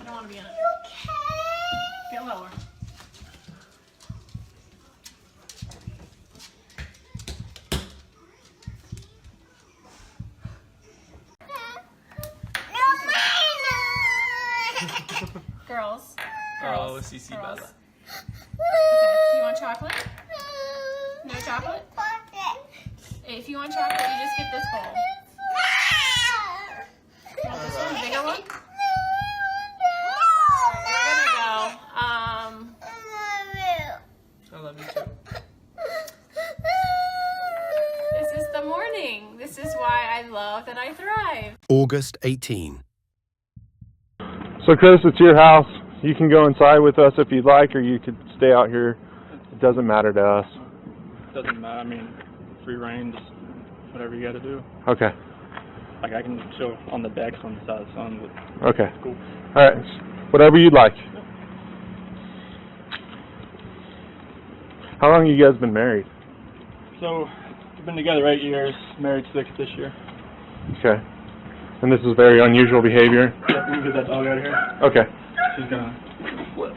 don't want to be in it. Get lower. Girls. Oh, CC Bella. Okay, you want chocolate? No chocolate? If you want chocolate, you just get this bowl. You want this one, the bigger one? We're gonna go. I love you too. This is the morning. This is why I love that I thrive. August 18. So Chris, it's your house. You can go inside with us if you'd like, or you could stay out here. It doesn't matter to us. Doesn't matter. I mean, free reign, just whatever you got to do. Okay. Like I can chill on the decks on the side of the sun. But Okay. Cool. All right. Whatever you'd like. How long have you guys been married? So we've been together 8 years, married 6 this year. Okay. And this is very unusual behavior? Yeah, we can get that dog out of here. Okay. She's gonna flip.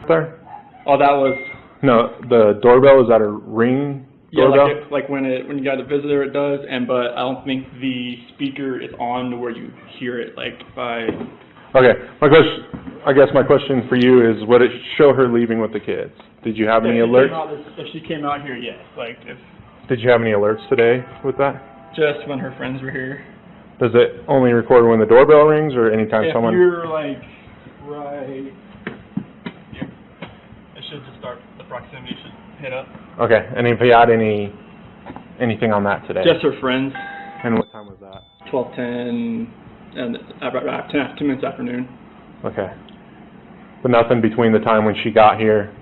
There? Oh, that was. No, the doorbell, is that a ring doorbell? Yeah, like when you got a visitor, it does. But I don't think the speaker is on to where you hear it. Like by. Okay. I guess my question for you is, would it show her leaving with the kids? Did you have any alerts? If she came out here, yes. Like if. Did you have any alerts today with that? Just when her friends were here. Does it only record when the doorbell rings, or anytime someone? If you're like right here, it should just start. The proximity should hit up. Okay. And if you had anything on that today? Just her friends. And what time was that? 12:10 and about 10 minutes afternoon. Okay. But nothing between the time when she got here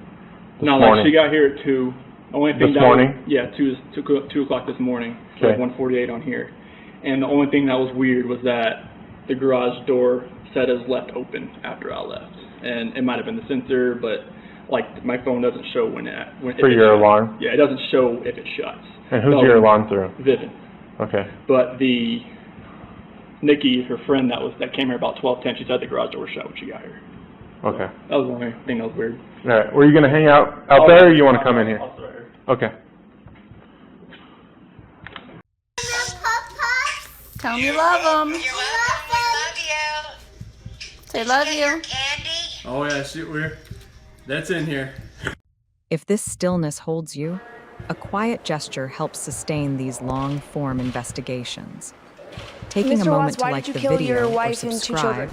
this morning? Like she got here at 2. Only thing This morning? 2 o'clock this morning. Okay. Like 1:48 on here. And the only thing that was weird was that the garage door said is left open after I left. And it might have been the sensor, but like my phone doesn't show when For your alarm? Yeah, it doesn't show if it shuts. And who's your alarm through? Vivian. Okay. But Nikki, her friend that came here about 12:10, she said the garage door was shut when she got here. Okay. That was the only thing that was weird. All right. Were you going to hang out there, or you want to come in here? I'll start here. Okay. Tell them you love them. You're welcome. We love you. Say love you. Candy. Oh yeah, shoot, that's in here. If this stillness holds you, a quiet gesture helps sustain these long-form investigations. Taking a moment to like the video or subscribe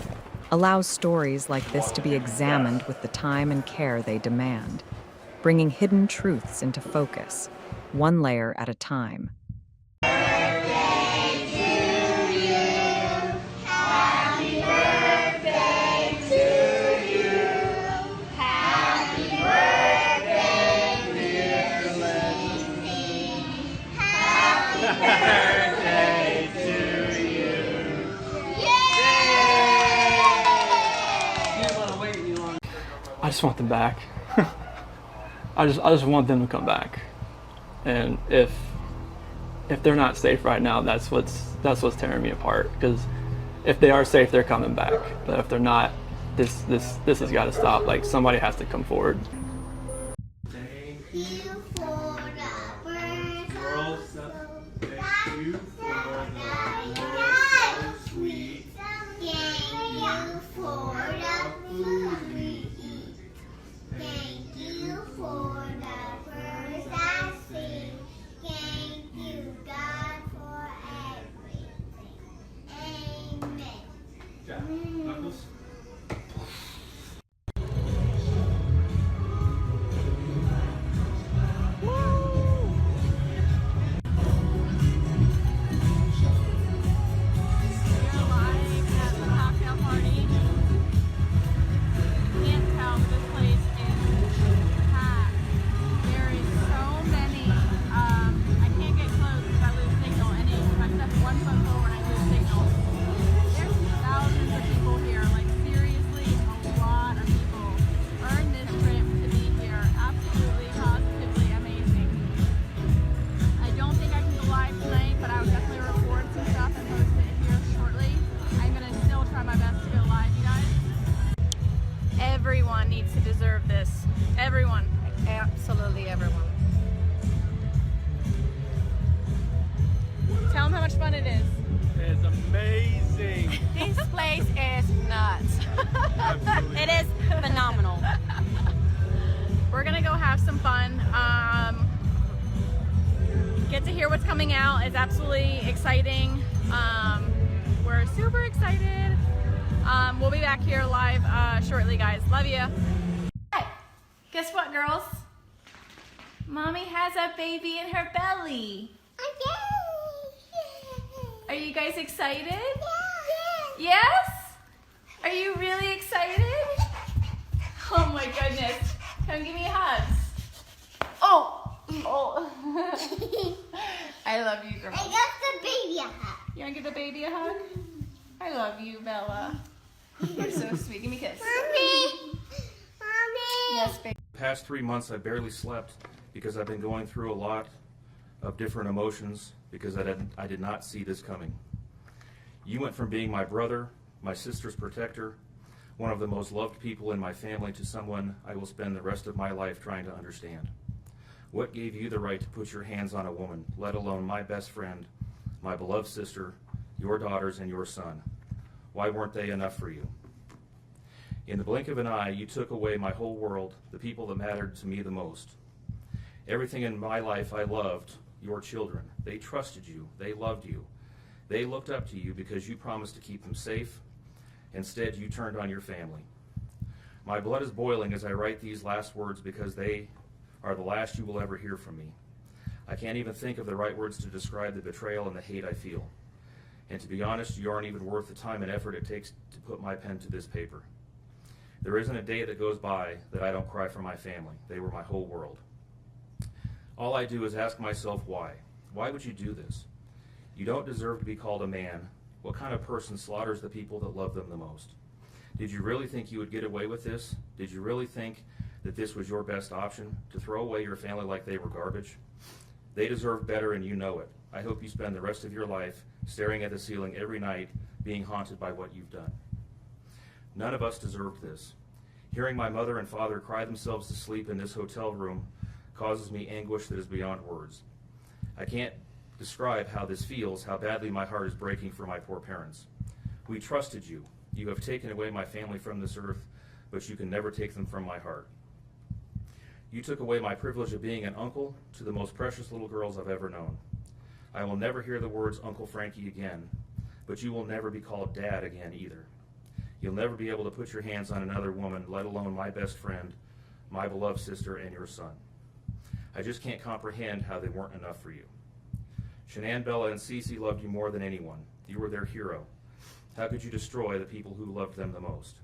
allows stories like this to be examined with the time and care they demand, bringing hidden truths into focus, one layer at a time. I just want them back. I just want them to come back. And if they're not safe right now, that's what's tearing me apart. Because if they are safe, they're coming back. But if they're not, this has got to stop. Like somebody has to come forward. needs to deserve this. Everyone. Absolutely everyone. Tell them how much fun it is. It's amazing. This place is nuts. It is phenomenal. We're gonna go have some fun. Get to hear what's coming out. It's absolutely exciting. We're super excited. We'll be back here live shortly, guys. Love you. Hey, guess what, girls? Mommy has a baby in her belly. Are you guys excited? Yes? Are you really excited? Oh my goodness. Come give me hugs. Oh. I love you, girl. I got the baby a hug. You want to give the baby a hug? I love you, Bella. You're so sweet. Give me a kiss. Mommy. Yes, baby. The past 3 months I barely slept because I've been going through a lot of different emotions because I did not see this coming. You went from being my brother, my sister's protector, one of the most loved people in my family, to someone I will spend the rest of my life trying to understand. What gave you the right to put your hands on a woman, let alone my best friend, my beloved sister, your daughters, and your son? Why weren't they enough for you? In the blink of an eye, you took away my whole world, the people that mattered to me the most. Everything in my life I loved, your children. They trusted you. They loved you. They looked up to you because you promised to keep them safe. Instead, you turned on your family. My blood is boiling as I write these last words because they are the last you will ever hear from me. I can't even think of the right words to describe the betrayal and the hate I feel. And to be honest, you aren't even worth the time and effort it takes to put my pen to this paper. There isn't a day that goes by that I don't cry for my family. They were my whole world. All I do is ask myself why. Why would you do this? You don't deserve to be called a man. What kind of person slaughters the people that love them the most? Did you really think you would get away with this? Did you really think that this was your best option, to throw away your family like they were garbage? They deserve better and you know it. I hope you spend the rest of your life staring at the ceiling every night, being haunted by what you've done. None of us deserved this. Hearing my mother and father cry themselves to sleep in this hotel room causes me anguish that is beyond words. I can't describe how this feels, how badly my heart is breaking for my poor parents. We trusted you. You have taken away my family from this earth, but you can never take them from my heart. You took away my privilege of being an uncle to the most precious little girls I've ever known. I will never hear the words Uncle Frankie again, but you will never be called Dad again either. You'll never be able to put your hands on another woman, let alone my best friend, my beloved sister, and your son. I just can't comprehend how they weren't enough for you. Shanann, Bella, and Cece loved you more than anyone. You were their hero. How could you destroy the people who loved them the most?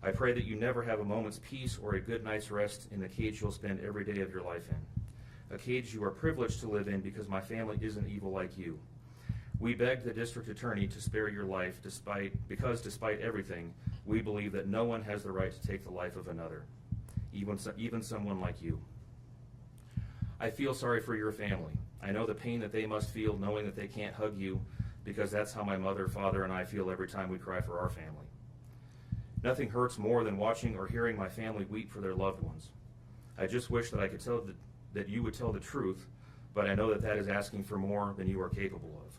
I pray that you never have a moment's peace or a good night's rest in the cage you'll spend every day of your life in. A cage you are privileged to live in because my family isn't evil like you. We begged the district attorney to spare your life because despite everything, we believe that no one has the right to take the life of another, even someone like you. I feel sorry for your family. I know the pain that they must feel knowing that they can't hug you, because that's how my mother, father, and I feel every time we cry for our family. Nothing hurts more than watching or hearing my family weep for their loved ones. I just wish that I could tell that you would tell the truth, but I know that that is asking for more than you are capable of.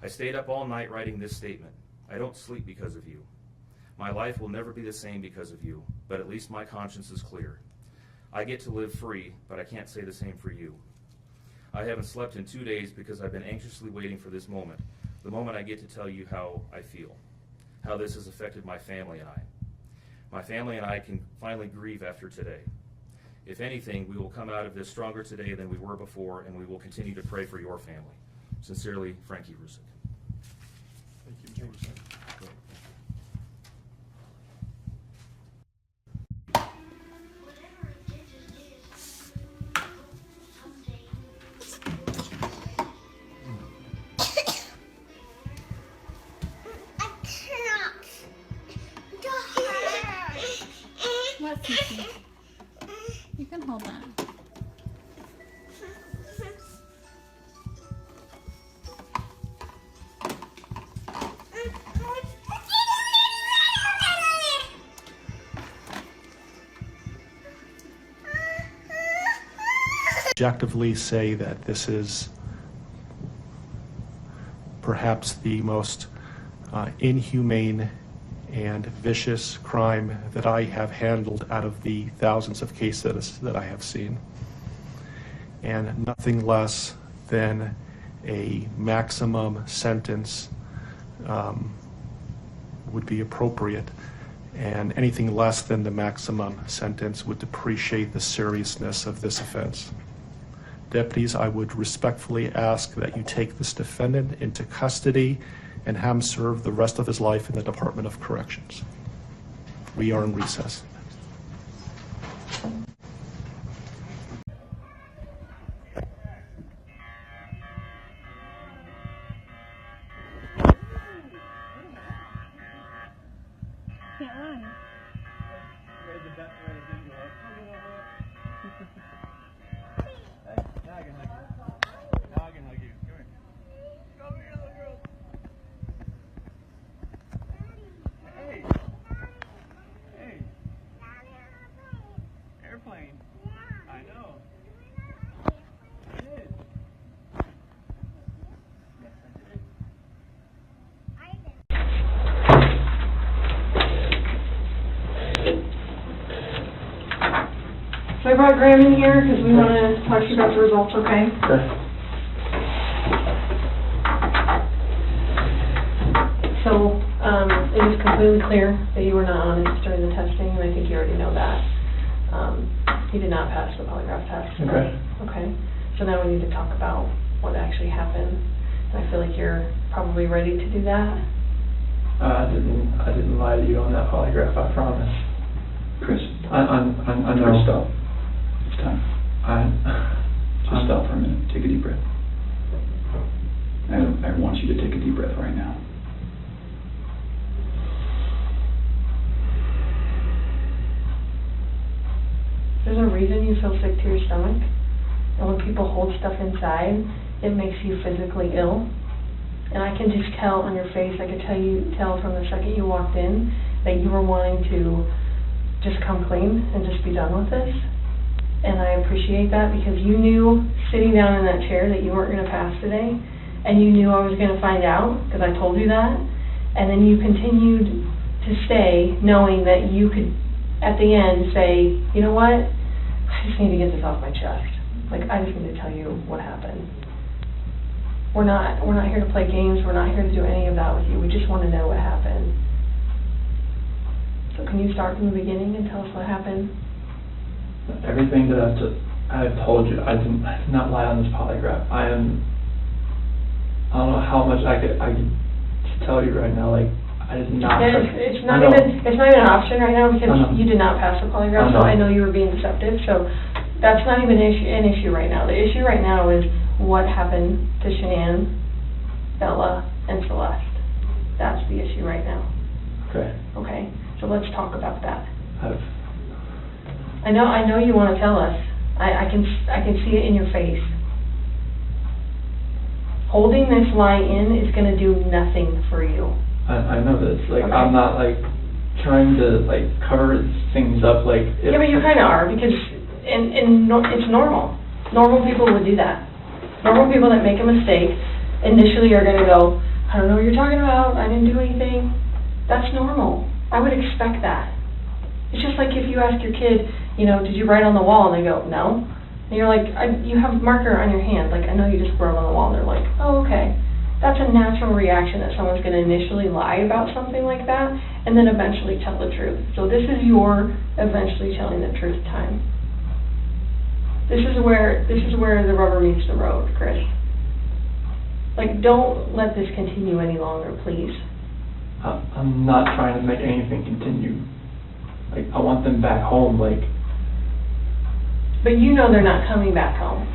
I stayed up all night writing this statement. I don't sleep because of you. My life will never be the same because of you, but at least my conscience is clear. I get to live free, but I can't say the same for you. I haven't slept in 2 days because I've been anxiously waiting for this moment, the moment I get to tell you how I feel, how this has affected my family and I. My family and I can finally grieve after today. If anything, we will come out of this stronger today than we were before, and we will continue to pray for your family. Sincerely, Frankie Rusick. Thank you. What, Cece? You can hold that. objectively say that this is perhaps the most inhumane and vicious crime that I have handled out of the thousands of cases that I have seen. And nothing less than a maximum sentence would be appropriate, and anything less than the maximum sentence would depreciate the seriousness of this offense. Deputies, I would respectfully ask that you take this defendant into custody and have him serve the rest of his life in the Department of Corrections. We are in recess. So I brought Graham in here because we want to talk to you about the results, okay? Okay. So it is completely clear that you were not honest during the testing, and I think you already know that. You did not pass the polygraph test. Okay. Okay. So now we need to talk about what actually happened. And I feel like you're probably ready to do that. I didn't lie to you on that polygraph, I promise. Chris, I know. Chris, stop. It's time. Just stop for a minute. Take a deep breath. I want you to take a deep breath right now. There's a reason you feel sick to your stomach. And when people hold stuff inside, it makes you physically ill. And I can just tell on your face, I could tell from the second you walked in that you were wanting to just come clean and just be done with this. And I appreciate that because you knew sitting down in that chair that you weren't going to pass today, and you knew I was going to find out because I told you that. And then you continued to stay knowing that you could, at the end, say, you know what, I just need to get this off my chest. Like, I just need to tell you what happened. We're not here to play games. We're not here to do any of that with you. We just want to know what happened. So can you start from the beginning and tell us what happened? Everything that I've told you, I did not lie on this polygraph. I don't know how much I could tell you right now. Like, I did not. It's not even an option right now because you did not pass the polygraph. So I know you were being deceptive. So that's not even an issue right now. The issue right now is what happened to Shanann, Bella, and Celeste. That's the issue right now. Okay. Okay. So let's talk about that. I know you want to tell us. I can see it in your face. Holding this lie in is going to do nothing for you. I know this. Like, okay. I'm not like trying to like cover things up. Like, yeah, but you kind of are because it's normal. Normal people would do that. Normal people that make a mistake initially are going to go, I don't know what you're talking about. I didn't do anything. That's normal. I would expect that. It's just like if you ask your kid, you know, did you write on the wall? And they go, no. And you're like, you have a marker on your hand. Like, I know you just wrote on the wall. And they're like, oh, okay. That's a natural reaction that someone's going to initially lie about something like that and then eventually tell the truth. So this is your eventually telling the truth time. This is where the rubber meets the road, Chris. Like, don't let this continue any longer, please. I'm not trying to make anything continue. Like, I want them back home, like. But you know they're not coming back home.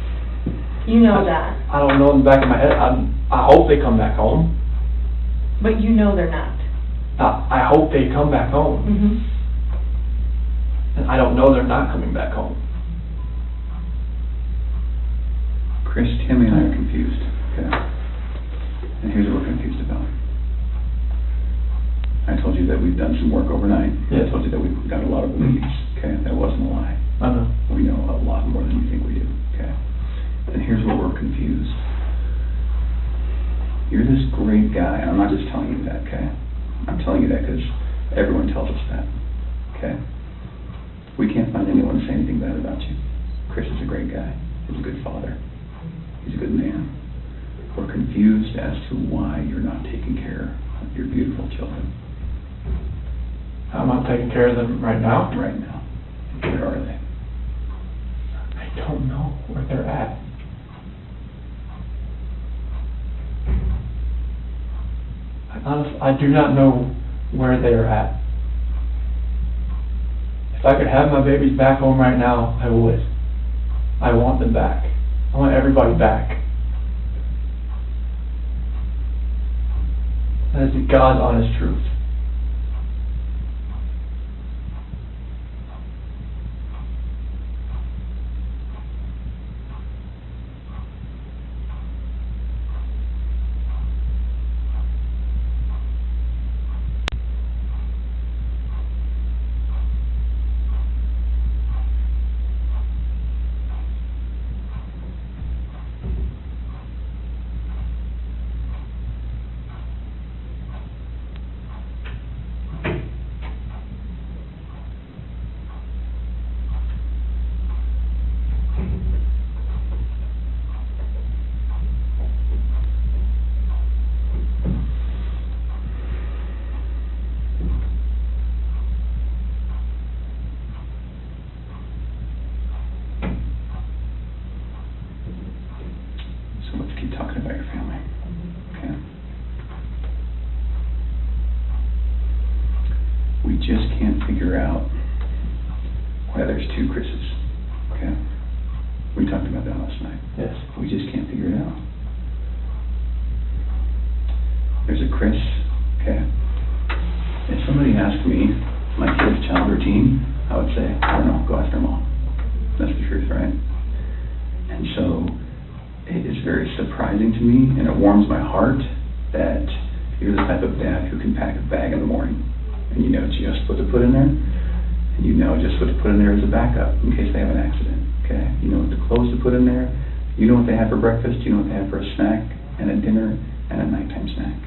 You know that. I don't know in the back of my head. I hope they come back home. But you know they're not. I hope they come back home. Mm-hmm. And I don't know they're not coming back home. Chris, Tammy and I are confused, okay? And here's what we're confused about. I told you that we've done some work overnight. Yeah. I told you that we've got a lot of leads, okay? That wasn't a lie. I know. We know a lot more than you think we do, okay? then here's where we're confused. You're this great guy, and I'm not just telling you that, okay? I'm telling you that because everyone tells us that, okay? We can't find anyone to say anything bad about you. Chris is a great guy. He's a good father. He's a good man. We're confused as to why you're not taking care of your beautiful children. I'm not taking care of them right now. Right now. Where are they? I don't know where they're at. Honestly, I do not know where they are at. If I could have my babies back home right now, I would. I want them back. I want everybody back. That is the God's honest truth. So let's keep talking about your family, okay? We just can't figure out why there's two Chris's, okay? We talked about that last night. Yes. We just can't figure it out. There's a Chris, okay? If somebody asked me my kid's child routine, I would say, I don't know, go ask their mom. That's the truth, right? And so it is very surprising to me, and it warms my heart that you're the type of dad who can pack a bag in the morning, and you know just what to put in there, and you know just what to put in there as a backup in case they have an accident, okay? You know what the clothes to put in there, you know what they have for breakfast, you know what they have for a snack, and a dinner, and a nighttime snack.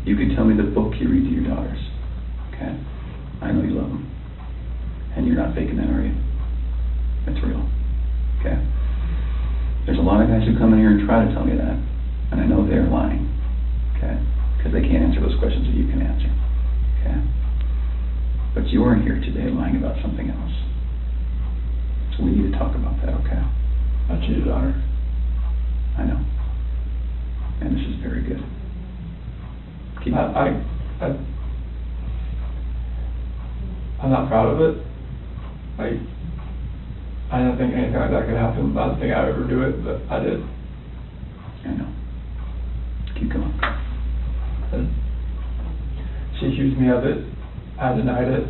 You can tell me the book you read to your daughters, okay? I know you love them, and you're not faking that, are you? It's real, okay? There's a lot of guys who come in here and try to tell me that, and I know they're lying, okay? Because they can't answer those questions that you can answer, okay? But you are here today lying about something else. So we need to talk about that, okay? I cheated on her. I know. And this is very good. Keep I'm not proud of it. I don't think anything like that could happen. I don't think I would ever do it, but I did. I know. Keep going. And she accused me of it. I denied it.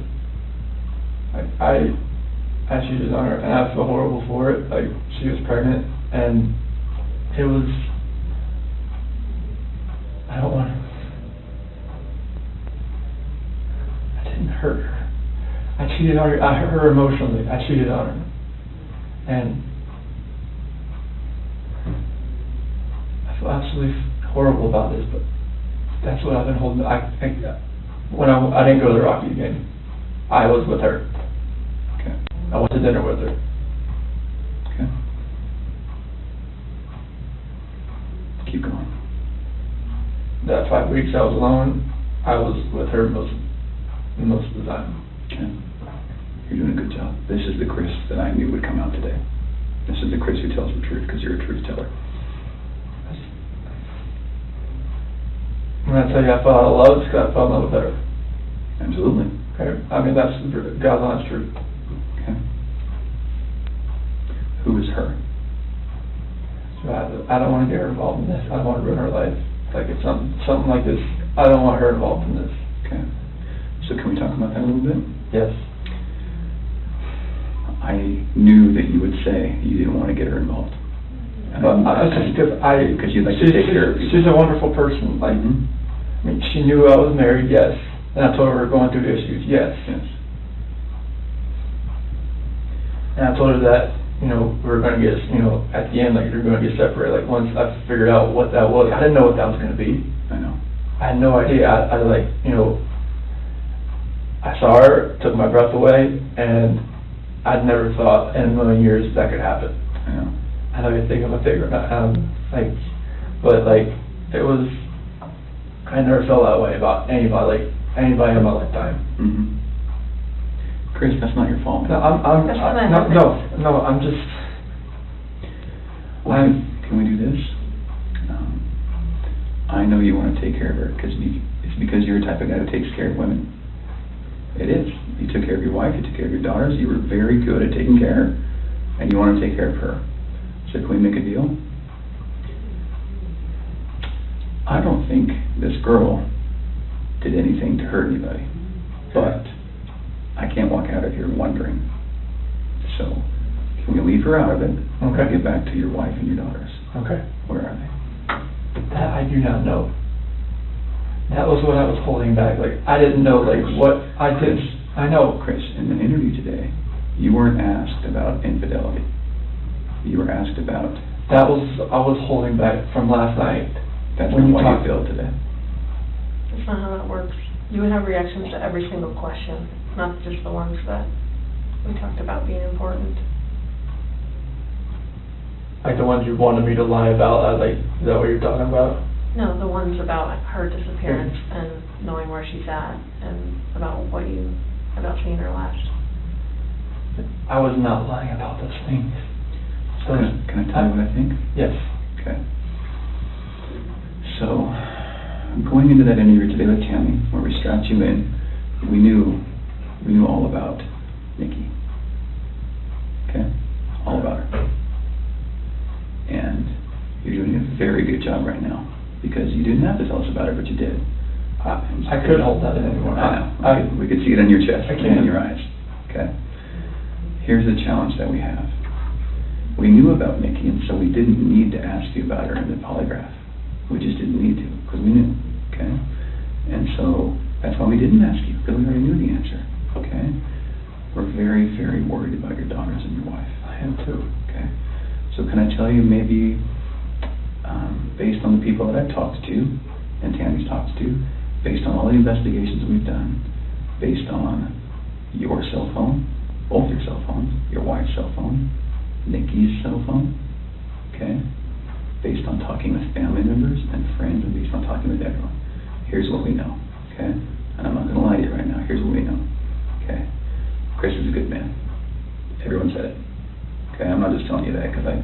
I cheated on her, and I feel horrible for it. Like, she was pregnant, and it was, I don't want to, I didn't hurt her. I cheated on her. I hurt her emotionally. I cheated on her. And I feel absolutely horrible about this, but that's what I've been holding. When I didn't go to the Rocky game, I was with her. Okay. I went to dinner with her. Okay. Keep going. That 5 weeks I was alone, I was with her most of the time. Okay. You're doing a good job. This is the Chris that I knew would come out today. This is the Chris who tells the truth because you're a truth teller. When I tell you I fell out of love, it's because I fell in love with her. Absolutely. Okay. I mean, that's God's honest truth. Okay. Who is her? So I don't want to get her involved in this. I don't want to ruin her life. Like, it's something like this. I don't want her involved in this. Okay. So can we talk about that a little bit? Yes. I knew that you would say you didn't want to get her involved. But because you'd like to take care of people. She's a wonderful person. Like, I mean, she knew I was married, yes. And I told her we were going through issues, yes. Yes. And I told her that we were going to get, at the end, like, you're going to get separated. Like, once I figured out what that was, I didn't know what that was going to be. I know. I had no idea. I like, I saw her, took my breath away, and I'd never thought in a million years that could happen. I know. I know you think I'm a figure, but like, it was, I never felt that way about anybody in my lifetime. Mm-hmm. Chris, that's not your fault. No, I'm just. Well, can we do this? I know you want to take care of her because it's because you're the type of guy who takes care of women. It is. You took care of your wife. You took care of your daughters. You were very good at taking care of her, and you want to take care of her. So can we make a deal? I don't think this girl did anything to hurt anybody, but I can't walk out of here wondering. So, can we leave her out of it? Okay. Get back to your wife and your daughters. Okay. Where are they? That I do not know. That was what I was holding back. Like, I didn't know, like, what I did. I know. Chris, in the interview today, you weren't asked about infidelity. You were asked about... I was holding back from last night. That's not why you feel today. That's not how that works. You would have reactions to every single question, not just the ones that we talked about being important. Like the ones you wanted me to lie about, like, is that what you're talking about? No, the ones about her disappearance and knowing where she's at, and about seeing her last. I was not lying about those things. So can I tell you what I think? Yes. Okay. So, going into that interview today with Tammy, where we strapped you in, we knew all about Nikki. Okay? All about her. And you're doing a very good job right now, because you didn't have to tell us about her, but you did. I couldn't hold that in anymore. I know. We could see it on your chest and in your eyes. Okay? Here's the challenge that we have. We knew about Nikki, and so we didn't need to ask you about her in the polygraph. We just didn't need to, because we knew. Okay? And so that's why we didn't ask you, because we already knew the answer. Okay? We're very, very worried about your daughters and your wife. I am too. Okay? So can I tell you, maybe based on the people that I've talked to, and Tammy's talked to, based on all the investigations we've done, based on your cell phone, both your cell phones, your wife's cell phone, Nikki's cell phone, okay, based on talking with family members and friends, and based on talking with everyone, here's what we know, okay? And I'm not going to lie to you right now. Here's what we know, okay? Chris is a good man. Everyone said it. Okay, I'm not just telling you that because I,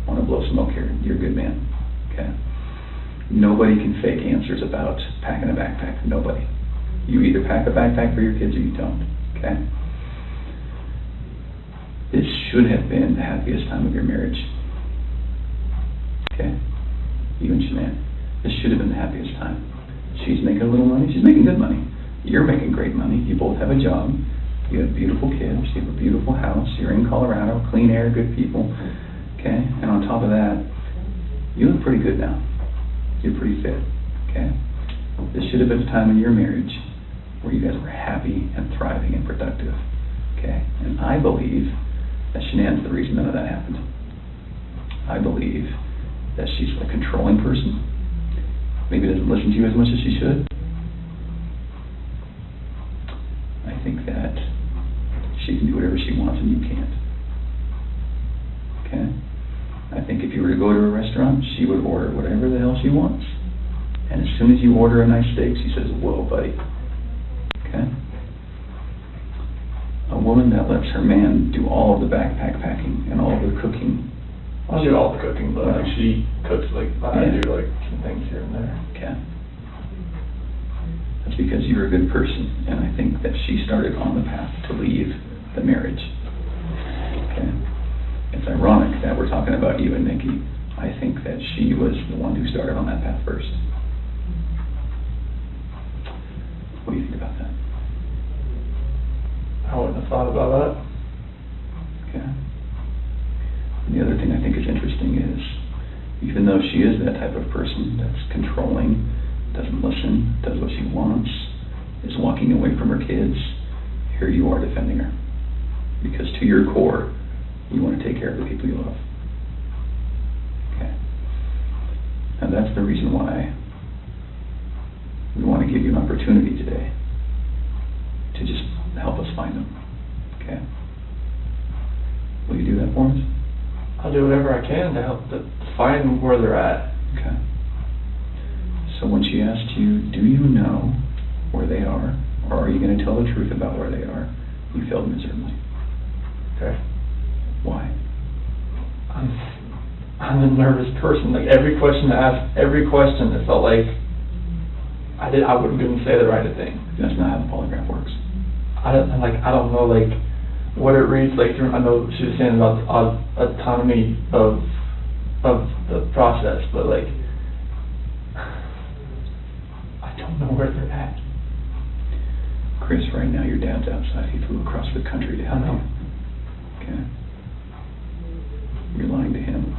want to blow smoke here. You're a good man. Okay. Nobody can fake answers about packing a backpack. Nobody. You either pack a backpack for your kids or you don't. Okay. This should have been the happiest time of your marriage. Okay. You and Shanann. This should have been the happiest time. She's making a little money. She's making good money. You're making great money. You both have a job. You have beautiful kids. You have a beautiful house. You're in Colorado. Clean air, good people. Okay? And on top of that, you look pretty good now. You're pretty fit. Okay? This should have been a time in your marriage where you guys were happy and thriving and productive. Okay? And I believe that Shanann's the reason none of that happened. I believe that she's a controlling person. Maybe doesn't listen to you as much as she should. I think that she can do whatever she wants and you can't. Okay? I think if you were to go to a restaurant, she would order whatever the hell she wants. And as soon as you order a nice steak, she says, whoa, buddy. Okay? A woman that lets her man do all of the backpack packing and all of the cooking. I'll do all the cooking, but like she cooks I do like some things here and there. Okay. That's because you're a good person, and I think that she started on the path to leave the marriage. Okay. It's ironic that we're talking about you and Nikki. I think that she was the one who started on that path first. What do you think about that? I wouldn't have thought about that. Okay. And the other thing I think is interesting is, even though she is that type of person that's controlling, doesn't listen, does what she wants, is walking away from her kids, here you are defending her. Because to your core, You want to take care of the people you love. Okay. And that's the reason why we want to give you an opportunity today to just help us find them. Okay? Will you do that for us? I'll do whatever I can to help to find where they're at. Okay. So when she asked you, do you know where they are, or are you going to tell the truth about where they are, you failed miserably. Okay. Why? I'm a nervous person. Like every question I asked, every question, it felt like I wouldn't say the right thing. That's not how the polygraph works. I don't know like what it reads like. I know she was saying about autonomy of the process, but like I don't know where they're at. Chris, right now your dad's outside. He flew across the country to help you. Okay. You're lying to him.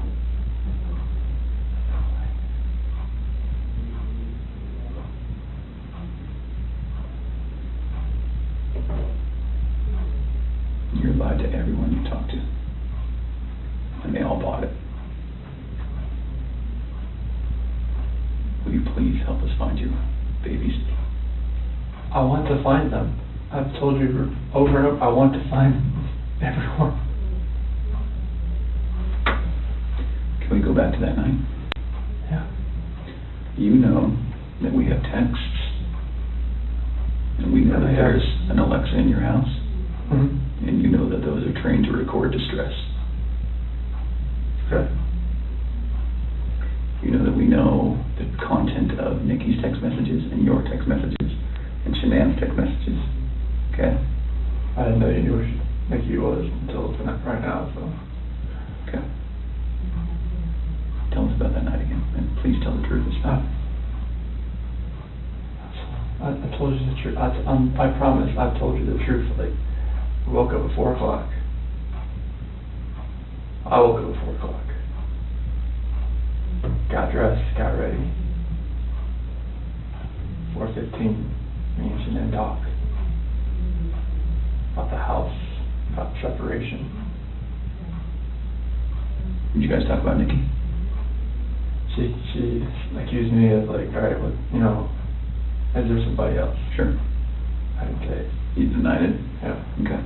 You lied to everyone you talked to. And they all bought it. Will you please help us find your babies? I want to find them. I've told you over and over, I want to find everyone. Can we go back to that night? Yeah. You know that we have texts, and we know that there's an Alexa in your house, and you know that those are trained to record distress. Okay. You know that we know the content of Nikki's text messages and your text messages and Shanann's text messages. Okay? I didn't know you knew where Nikki was until tonight, right now, so. Okay. Tell us about that night again, and please tell the truth this time. I told you the truth. I promise I've told you the truth. Like, I woke up at 4 o'clock. I woke up at 4 o'clock. Got dressed, got ready. 4:15, me and Shanann talk about the house, about separation. Did you guys talk about Nikki? She accused me of like, all right, well, you know, is there somebody else? Sure. I didn't say it. You denied it? Yeah. Okay.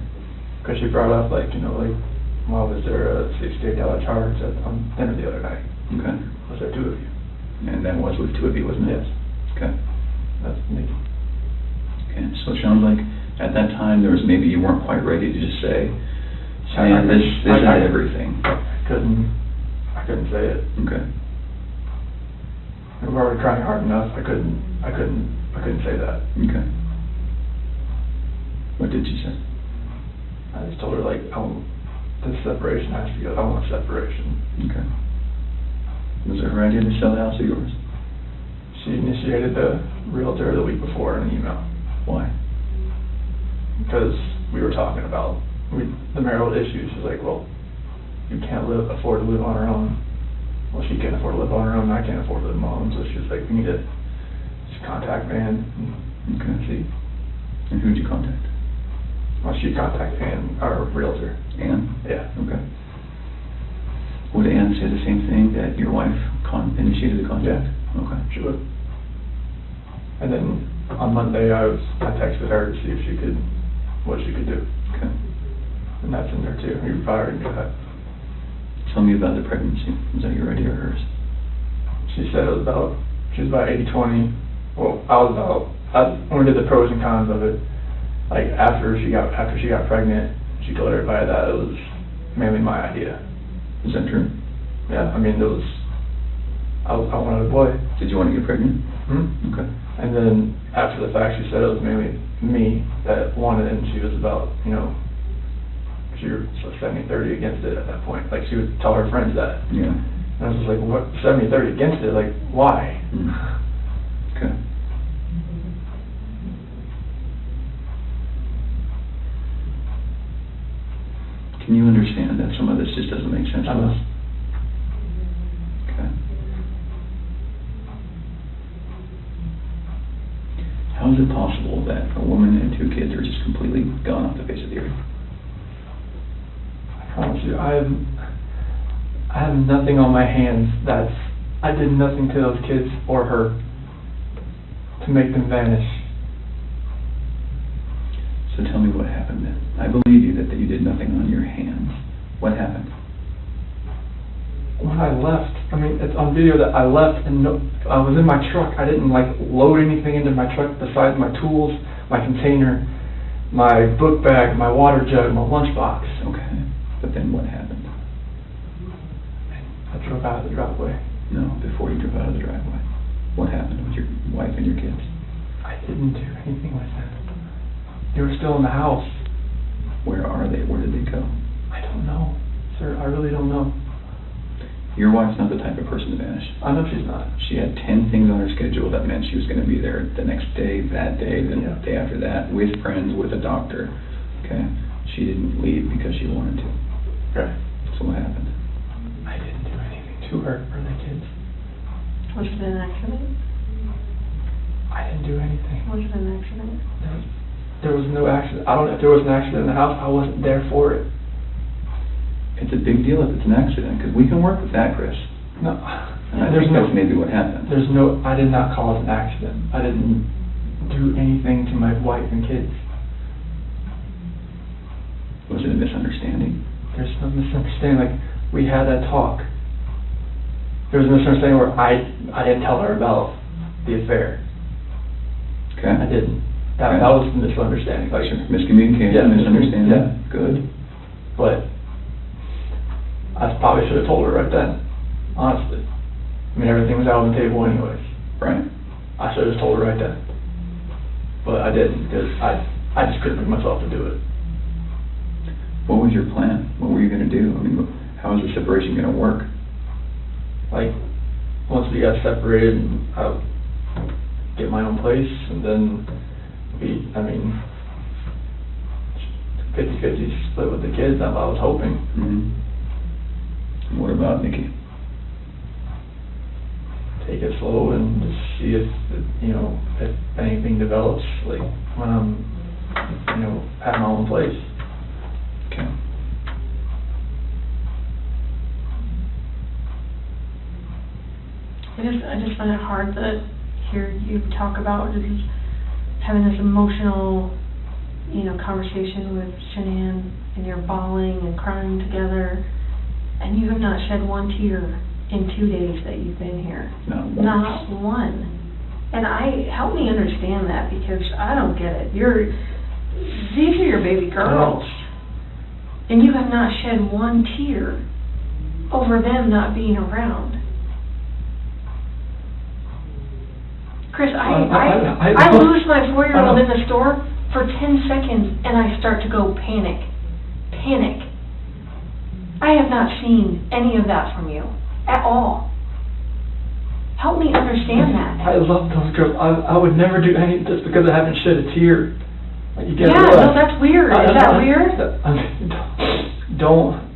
Because she brought up like, you know, like, well, was there a $68 charge on dinner the other night? Okay. Was there 2 of you? And that was with 2 of you, wasn't it? Yes. Okay. That's Nikki. Okay, so it sounds like at that time there was maybe you weren't quite ready to just say, Shanann, this is everything. I couldn't say it. Okay. We were already trying hard enough. I couldn't say that. Okay. What did you say? I just told her like, this separation has to go. I want separation. Okay. Was it her idea to sell the house or yours? She initiated the realtor the week before in an email. Why? Because we were talking about the marital issues. She's like, well, you can't afford to live on her own. Well, she can't afford to live on her own, and I can't afford to live on my own. So she was like, we need to just contact Van and see. And who'd you contact? Well, she contacted Ann, our realtor. Ann? Yeah. Okay. Would Ann say the same thing, that your wife initiated the contact? Yeah. Okay. She would. And then on Monday, I texted her to see if what she could do. Okay. And that's in there too. You probably already knew that. Tell me about the pregnancy. Was that your idea or hers? She said she was about 80-20. Well, when we did the pros and cons of it, like after she got pregnant, she told everybody that it was mainly my idea. Is that true? Yeah, I mean, I wanted a boy. Did you want to get pregnant? Hmm? Okay. And then after the fact, she said it was mainly me that wanted it, and she was about, you know, she was 70-30 against it at that point. Like, she would tell her friends that. Yeah. And I was just like, what, 70-30 against it? Like, why? Okay. Can you understand that some of this just doesn't make sense to us? Okay. How is it possible that a woman and 2 kids are just completely gone off the face of the earth? I promise you, I have nothing on my hands. I did nothing to those kids or her to make them vanish. So tell me what happened then. I believe you that you did nothing on your hands. What happened? When I left, I mean, it's on video that I left and I was in my truck. I didn't like load anything into my truck besides my tools, my container, my book bag, my water jug, my lunchbox. Okay. But then what happened? I drove out of the driveway. No, before you drove out of the driveway. What happened with your wife and your kids? I didn't do anything with them. They were still in the house. Where are they? Where did they go? I don't know, sir. I really don't know. Your wife's not the type of person to vanish. I know she's not. She had 10 things on her schedule that meant she was going to be there the next day, that day, the day after that, with friends, with a doctor. Okay? She didn't leave because she wanted to. Okay. So what happened? I didn't do anything to her or the kids. Was it an accident? I didn't do anything. Was it an accident? There was no accident. I don't know if there was an accident in the house. I wasn't there for it. It's a big deal if it's an accident, because we can work with that, Chris. No. And I think that's maybe what happened. I did not cause an accident. I didn't do anything to my wife and kids. Was it a misunderstanding? There's no misunderstanding. Like, we had that talk. There was a misunderstanding where I didn't tell her about the affair. Okay. I didn't. That was the misunderstanding. Like, miscommunication, misunderstanding. Yeah. Good. But I probably should have told her right then, honestly. I mean, everything was out on the table anyways. Right. I should have just told her right then. But I didn't, because I just couldn't bring myself to do it. What was your plan? What were you going to do? I mean, how was the separation going to work? Like, once we got separated, I'll get my own place, and then 50-50 split with the kids, that's what I was hoping. Mm-hmm. What about Nikki? Take it slow and just see if anything develops, like when I'm, at my own place. Okay. I just find it hard to hear you talk about just having this emotional, conversation with Shanann, and you're bawling and crying together, and you have not shed one tear in 2 days that you've been here. Not one. And help me understand that, because I don't get it. These are your baby girls, and you have not shed one tear over them not being around. Chris, I lose my 4-year-old in the store for 10 seconds, and I start to go panic. I have not seen any of that from you at all. Help me understand that. I love those girls. I would never do anything just because I haven't shed a tear. Like, no, that's weird. Is that weird? Don't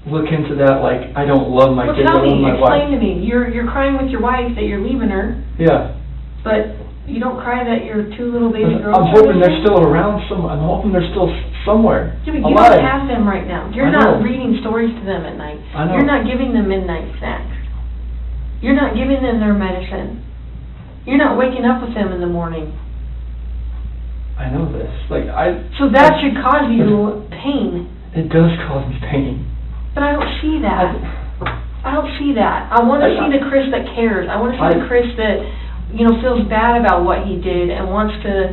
look into that like I don't love my kids. Tell me, I love my wife. explain to me. You're crying with your wife that you're leaving her. Yeah. But you don't cry that your 2 little baby girls. I'm hoping they're still around somewhere. I'm hoping they're still somewhere. Yeah, but you don't have them right now. You're not reading stories to them at night. I know. You're not giving them midnight snacks. You're not giving them their medicine. You're not waking up with them in the morning. I know this. So that should cause you pain. It does cause me pain. But I don't see that. I don't see that. I want to see the Chris that cares. I want to see the Chris that, feels bad about what he did and wants to,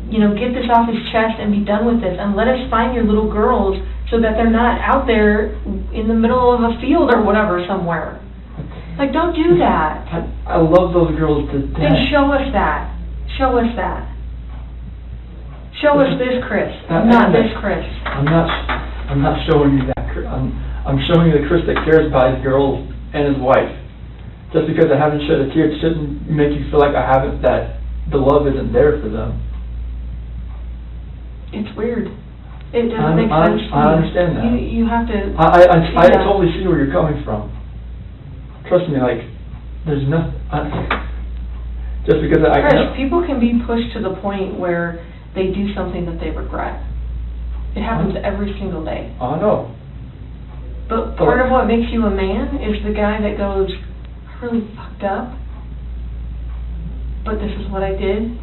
get this off his chest and be done with this. And let us find your little girls so that they're not out there in the middle of a field or whatever somewhere. Like, don't do that. I love those girls to death. Then show us that. Show us that. Show us this Chris, not this Chris. I'm not showing you that Chris. I'm showing you the Chris that cares about his girls and his wife. Just because I haven't shed a tear, it shouldn't make you feel like that the love isn't there for them. It's weird. It doesn't make sense to me. I understand that. You have to. I totally see where you're coming from. Trust me, there's nothing. Just because Chris, people can be pushed to the point where they do something that they regret. It happens every single day. I know. But part of what makes you a man is the guy that goes, I really fucked up, but this is what I did,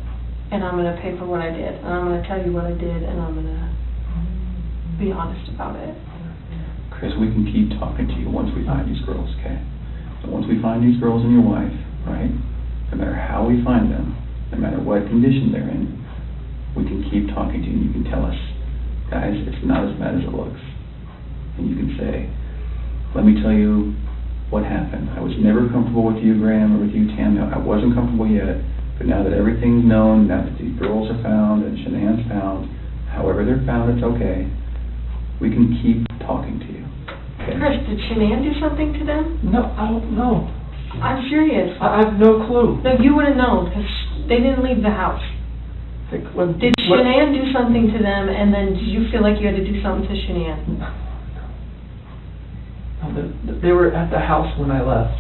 and I'm going to pay for what I did, and I'm going to tell you what I did, and I'm going to be honest about it. Chris, we can keep talking to you once we find these girls, okay? And once we find these girls and your wife, right, no matter how we find them, no matter what condition they're in, we can keep talking to you, and you can tell us, guys, it's not as bad as it looks. And you can say, let me tell you what happened. I was never comfortable with you, Graham, or with you, Tam. No, I wasn't comfortable yet, but now that everything's known, now that these girls are found and Shanann's found, however they're found, it's okay. We can keep talking to you. Okay? Chris, did Shanann do something to them? No, I don't know. I'm serious. I have no clue. No, you would have known, because they didn't leave the house. Did Shanann do something to them, and then did you feel like you had to do something to Shanann? No, they were at the house when I left.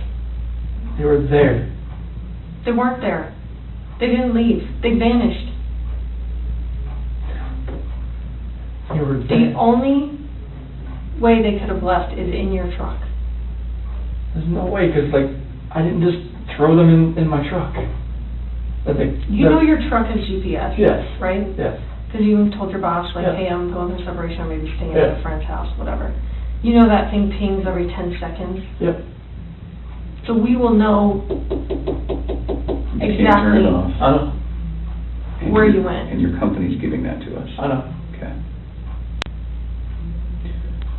They were there. They weren't there. They didn't leave. They vanished. They were The only way they could have left is in your truck. There's no way, because, like, I didn't just throw them in my truck. You know your truck has GPS, yes, right? Yes. Because you told your boss, like, Yeah. hey, I'm going through separation, I'm maybe staying Yeah. at a friend's house, whatever. You know that thing pings every 10 seconds? Yep. So we will know You can't turn it off. I know. And where your- you went. And your company's giving that to us. I know. Okay.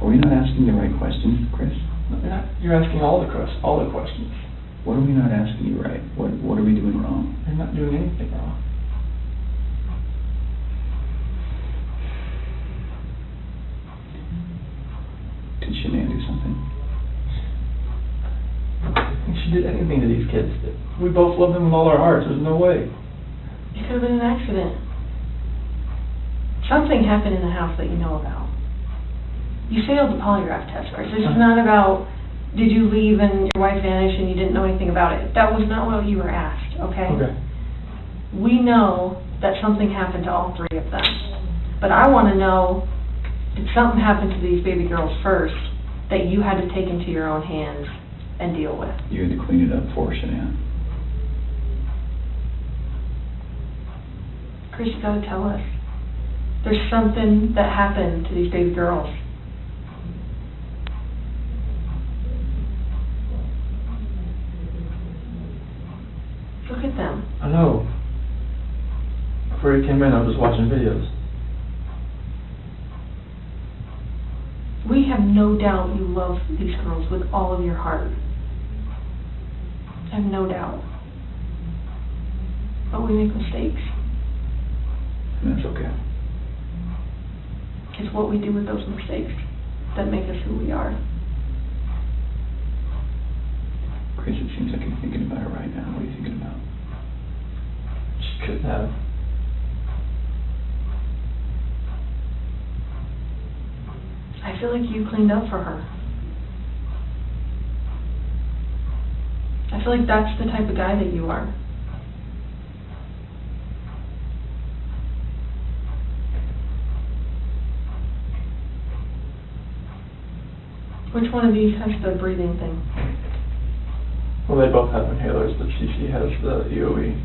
Are we not asking the right questions, Chris? No, you're asking all the questions. What are we not asking you right? What are we doing wrong? You're not doing anything wrong. Did Shanann do something? If she did anything to these kids, we both love them with all our hearts. There's no way. It could have been an accident. Something happened in the house that you know about. You failed the polygraph test, Chris. This is not about, did you leave and your wife vanished and you didn't know anything about it. That was not what you were asked, okay? Okay. We know that something happened to all three of them. But I want to know, did something happen to these baby girls first that you had to take into your own hands and deal with? You had to clean it up for Shanann. Chris, you gotta tell us. There's something that happened to these baby girls. Look at them. I know. Before you came in, I was watching videos. We have no doubt you love these girls with all of your heart. I have no doubt. But we make mistakes. And that's okay. It's what we do with those mistakes that make us who we are. Chris, it seems like you're thinking about it right now. What are you thinking about? She couldn't have. I feel like you cleaned up for her. I feel like that's the type of guy that you are. Which one of these has the breathing thing? Well, they both have inhalers, but she has the EOE,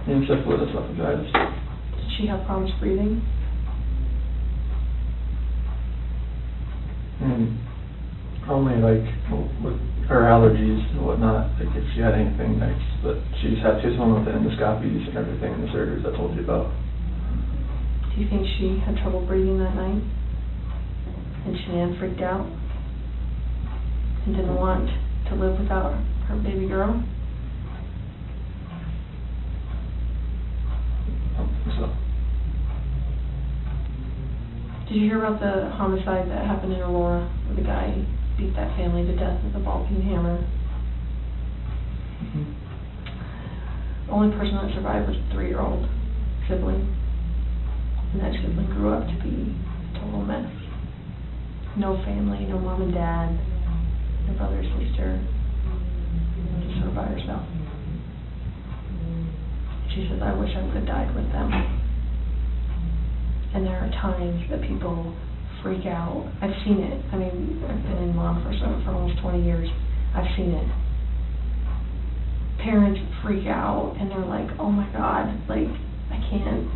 encephalitis esophagitis. Does she have problems breathing? Only like with her allergies and whatnot, like if she had anything next, but she's home with the endoscopies and everything and the surgeries I told you about. Do you think she had trouble breathing that night? And Shanann freaked out? And didn't want to live without her baby girl? I don't think so. Did you hear about the homicide that happened in Aurora, where the guy beat that family to death with a ball-peen hammer? Mm-hmm. The only person that survived was a 3-year-old sibling. And that sibling grew up to be a total mess. No family, no mom and dad, no brother or sister, just her by herself. She says, I wish I would have died with them. And there are times that people freak out. I've seen it. I mean, I've been in law enforcement for almost 20 years. I've seen it. Parents freak out and they're like, oh my God, like, I can't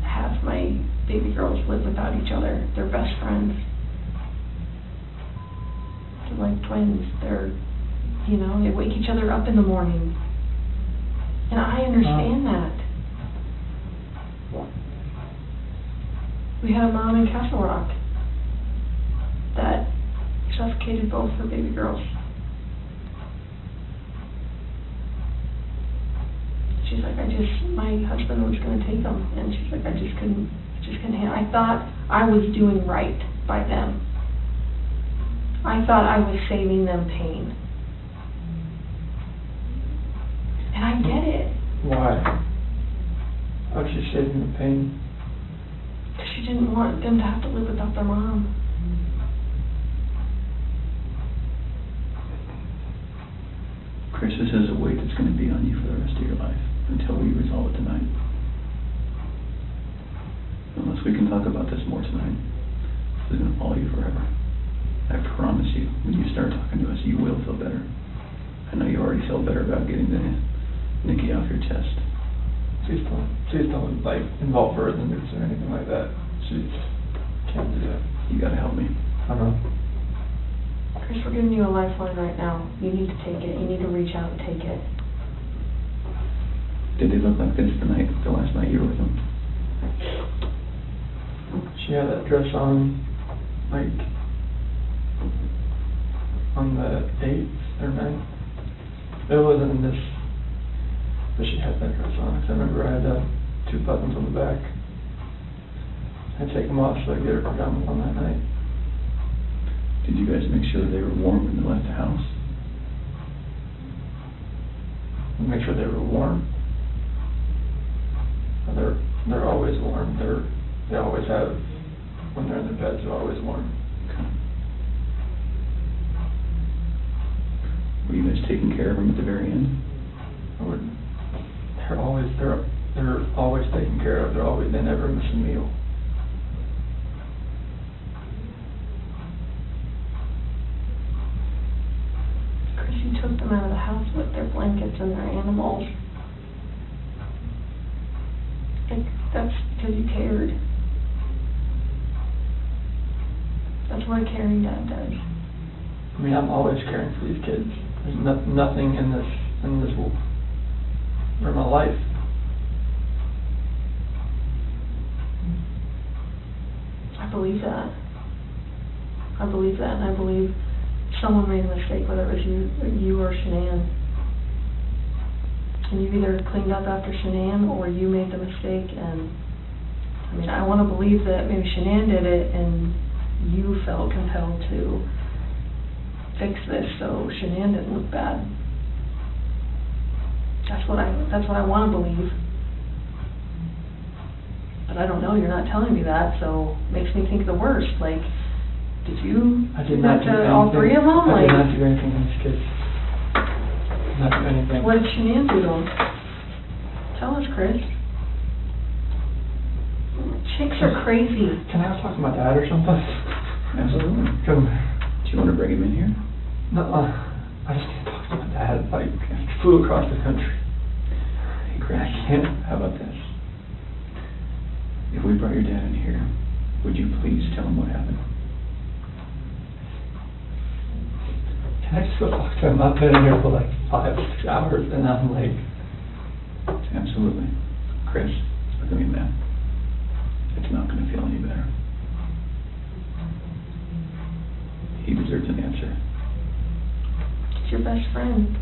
have my baby girls live without each other. They're best friends. They're like twins. They're, you know, they wake each other up in the morning. And I understand that. We had a mom in Castle Rock that suffocated both her baby girls. She's like, my husband was going to take them, and she's like, I just couldn't handle it. I thought I was doing right by them. I thought I was saving them pain. And I get it. Why? How'd she save them pain? Because she didn't want them to have to live without their mom. Chris, this is a weight that's going to be on you for the rest of your life until we resolve it tonight. Unless we can talk about this more tonight, this is going to follow you forever. I promise you, when you start talking to us, you will feel better. I know you already feel better about getting the Nikki off your chest. Please don't like involve her in this or anything like that. She can't do that. You gotta help me. I know. Chris, we're giving you a lifeline right now. You need to take it. You need to reach out and take it. Did they look like this the last night you were with them? She had that dress on, like, on the 8th or 9th. It wasn't in this, but she had that dress on. Because I remember I had 2 buttons on the back. I'd take them off so I could get her pajamas on that night. Did you guys make sure that they were warm when they left the house? Make sure they were warm. They're always warm. They always have, when they're in their beds, they're always warm. Okay. Were you guys taking care of them at the very end? They're always taken care of. They never miss a meal. Chris, you took them out of the house with their blankets and their animals. Like, that's because you cared. That's what a caring dad does. I mean, I'm always caring for these kids. There's nothing in this for my life. I believe that. I believe that, and I believe someone made a mistake, whether it was you or Shanann. And you either cleaned up after Shanann or you made the mistake. And I mean, I want to believe that maybe Shanann did it and you felt compelled to fix this so Shanann didn't look bad. That's what I want to believe. But I don't know, you're not telling me that, so it makes me think the worst. Like, did you do that to all 3 of them? I did not do anything to these kids. Not do anything. What did Shanann do to them? Tell us, Chris. Chicks are crazy. Can I talk to my dad or something? Absolutely. Come. Do you want to bring him in here? No, I just need to talk to my dad. Like, I flew across the country. Hey, Chris, I can't. How about this? If we brought your dad in here, would you please tell him what happened? Can I just go talk to him? I've been in here for like 5 or 6 hours and I'm like... Absolutely. Chris, look at me, man. It's not going to feel any better. He deserves an answer. He's your best friend.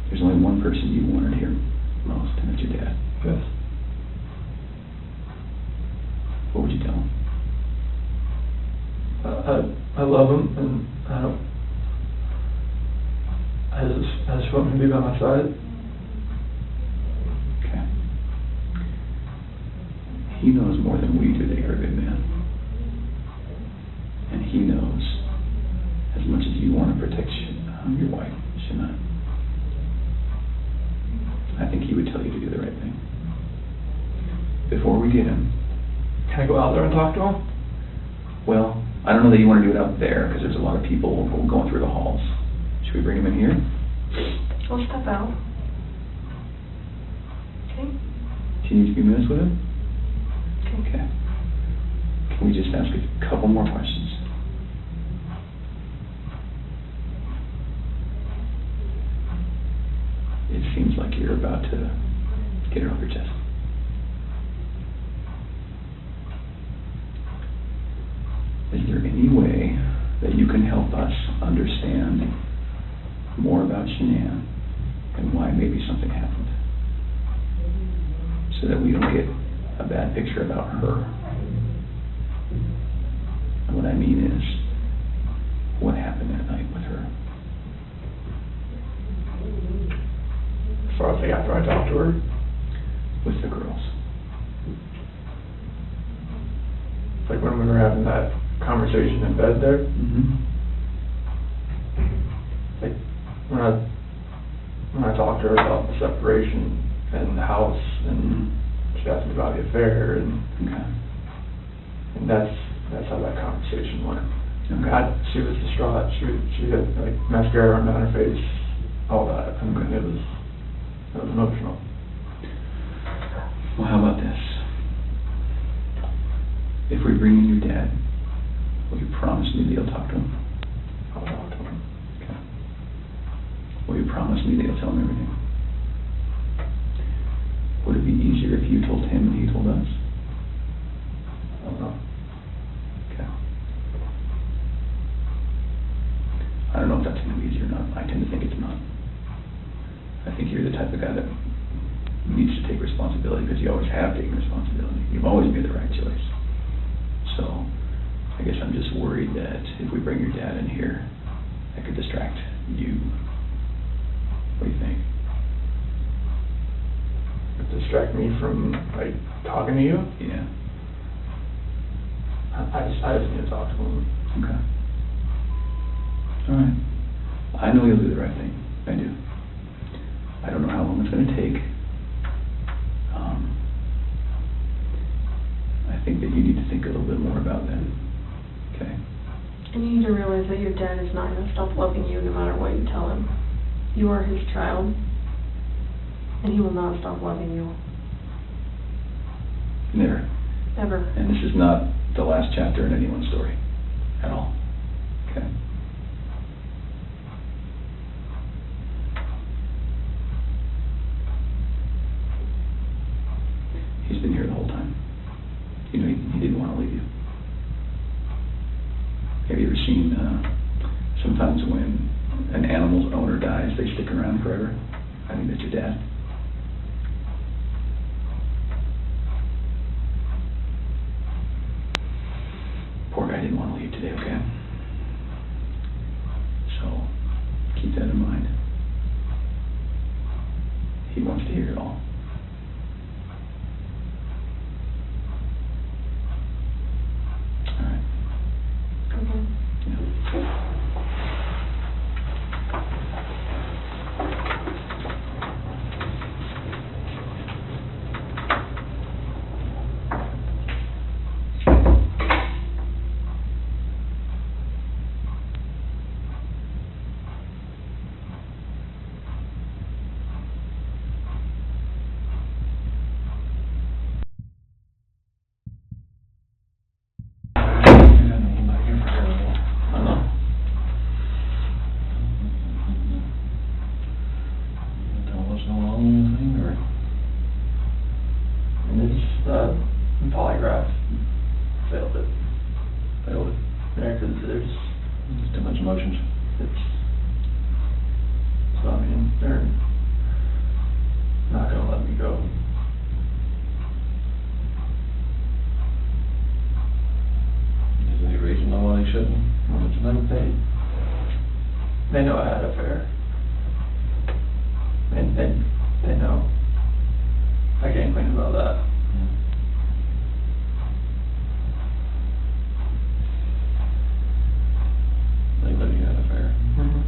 There's only one person you wanted here most, and it's your dad. Yes. What would you tell him? I love him, and I just want him to be by my side. Okay. He knows more than we do that you're a good man. And he knows as much as you want to protect your wife, Shanann. I think he would tell you to do the right thing. before we get him. Can I go out there and talk to him? Well, I don't know that you want to do it out there because there's a lot of people going through the halls. Should we bring him in here? We'll step out. Okay? Can you give minutes with him? Okay. Can we just ask a couple more questions? It seems like you're about to get it off your chest. Is there any way that you can help us understand more about Shanann and why maybe something happened, so that we don't get a bad picture about her? And what I mean is, what happened that night with her? As far as like after I talked to her? With the girls. Like when we were having that conversation in bed there. Mm-hmm. Like when I talked to her about the separation and the house, and she asked me about the affair, and that's how that conversation went. She was distraught. She had like mascara on her face, all that, and it was emotional. Well, how about this? If we bring in your dad, will you promise me that you'll talk to him? I'll talk to him. Okay. Will you promise me that you'll tell him everything? Would it be easier if you told him and he told us? I don't know. Okay. I don't know if that's going to be easy or not. I tend to think it's not. I think you're the type of guy that needs to take responsibility, because you always have taken responsibility. You've always made the right choice. So I guess I'm just worried that if we bring your dad in here, that could distract you. What do you think? Distract me from like talking to you? Yeah. I just need to talk to him. Okay. All right. I know you'll do the right thing. I do. I don't know how long it's going to take. I think that you need to think a little bit more about that. Okay? And you need to realize that your dad is not going to stop loving you no matter what you tell him. You are his child, and he will not stop loving you. Never. Ever. And this is not the last chapter in anyone's story. At all. Okay? He's been here the whole time. You know, he didn't want to leave you. Have you ever seen, sometimes when an animal's owner dies, they stick around forever? I think that's your dad. Poor guy didn't want to leave today, okay? So, keep that in mind. He wants to hear it all. Polygraph failed it. Yeah, because there's too much emotions. So I mean, they're not gonna let me go. Is there any reason why they shouldn't? They know I had an affair. And they know. I can't complain about that. They know you had an affair. Mm-hmm.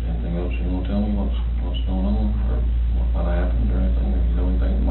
Anything else you want to tell me? What's going on, or what might have happened, or anything? Or you know anything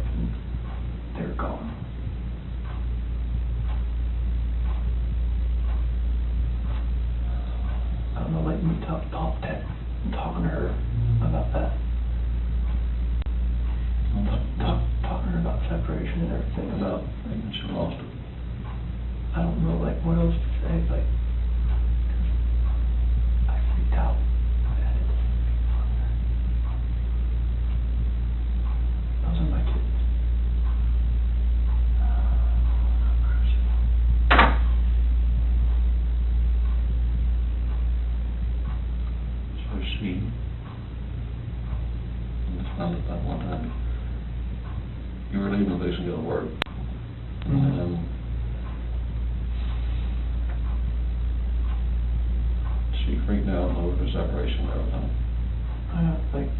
and they were gone. I don't know, like me talking to her about that. Talking to her about separation and everything, about like she lost it. I don't know like what else to say, like I freaked out. Those are my kids. So she, and it's not that one time, you were leaving the place and going to work. And she freaked out over the separation and everything. Like,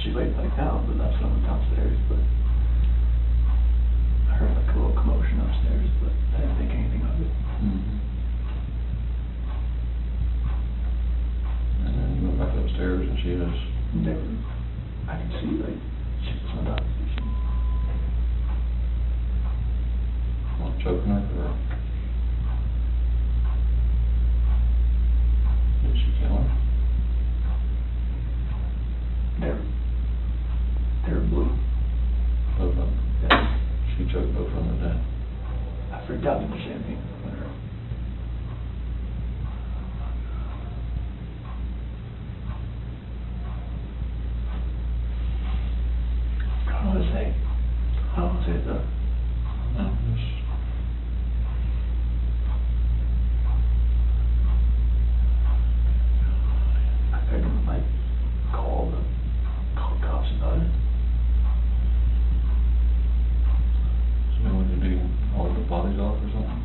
she laid back down, but that's when I went downstairs, but I heard like a little commotion upstairs, but I didn't think anything of it. And then you went back upstairs and she was... I can see, like, she was on top of me. What, choking her or... Did she kill her? They're blue. Both of them? Yeah. She choked both of them to death. I freaked out at the same thing. I don't want to say it though. No, I couldn't like call the cops about it. So when did you haul the bodies off or something?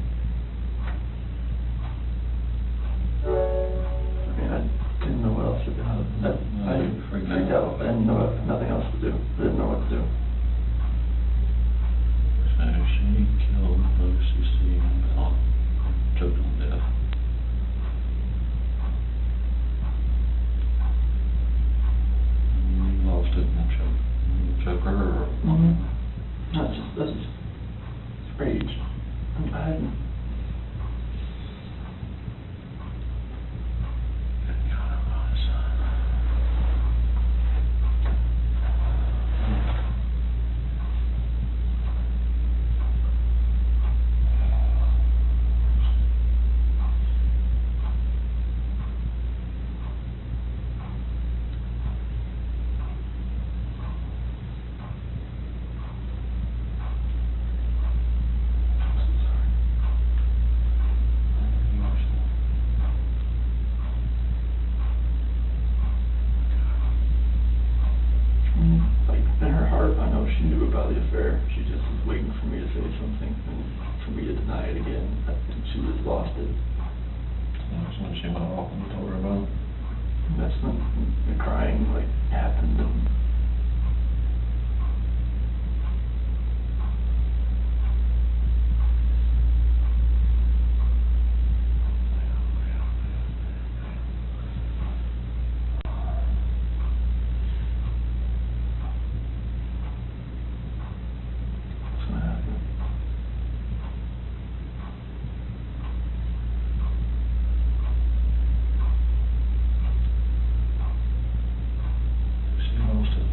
I mean, I didn't know what else to do. I freaked out. I didn't know nothing else to do. I didn't know what to do. So she killed Lucy, Steve, and Bella, choked them to death. You lost it and choke her or... That's just rage. I hadn't... In her heart, I know she knew about the affair. She just was waiting for me to say something and for me to deny it again. I think she just lost it. That's when she went off and told her about it. And that's when the crying like happened. And She lost it.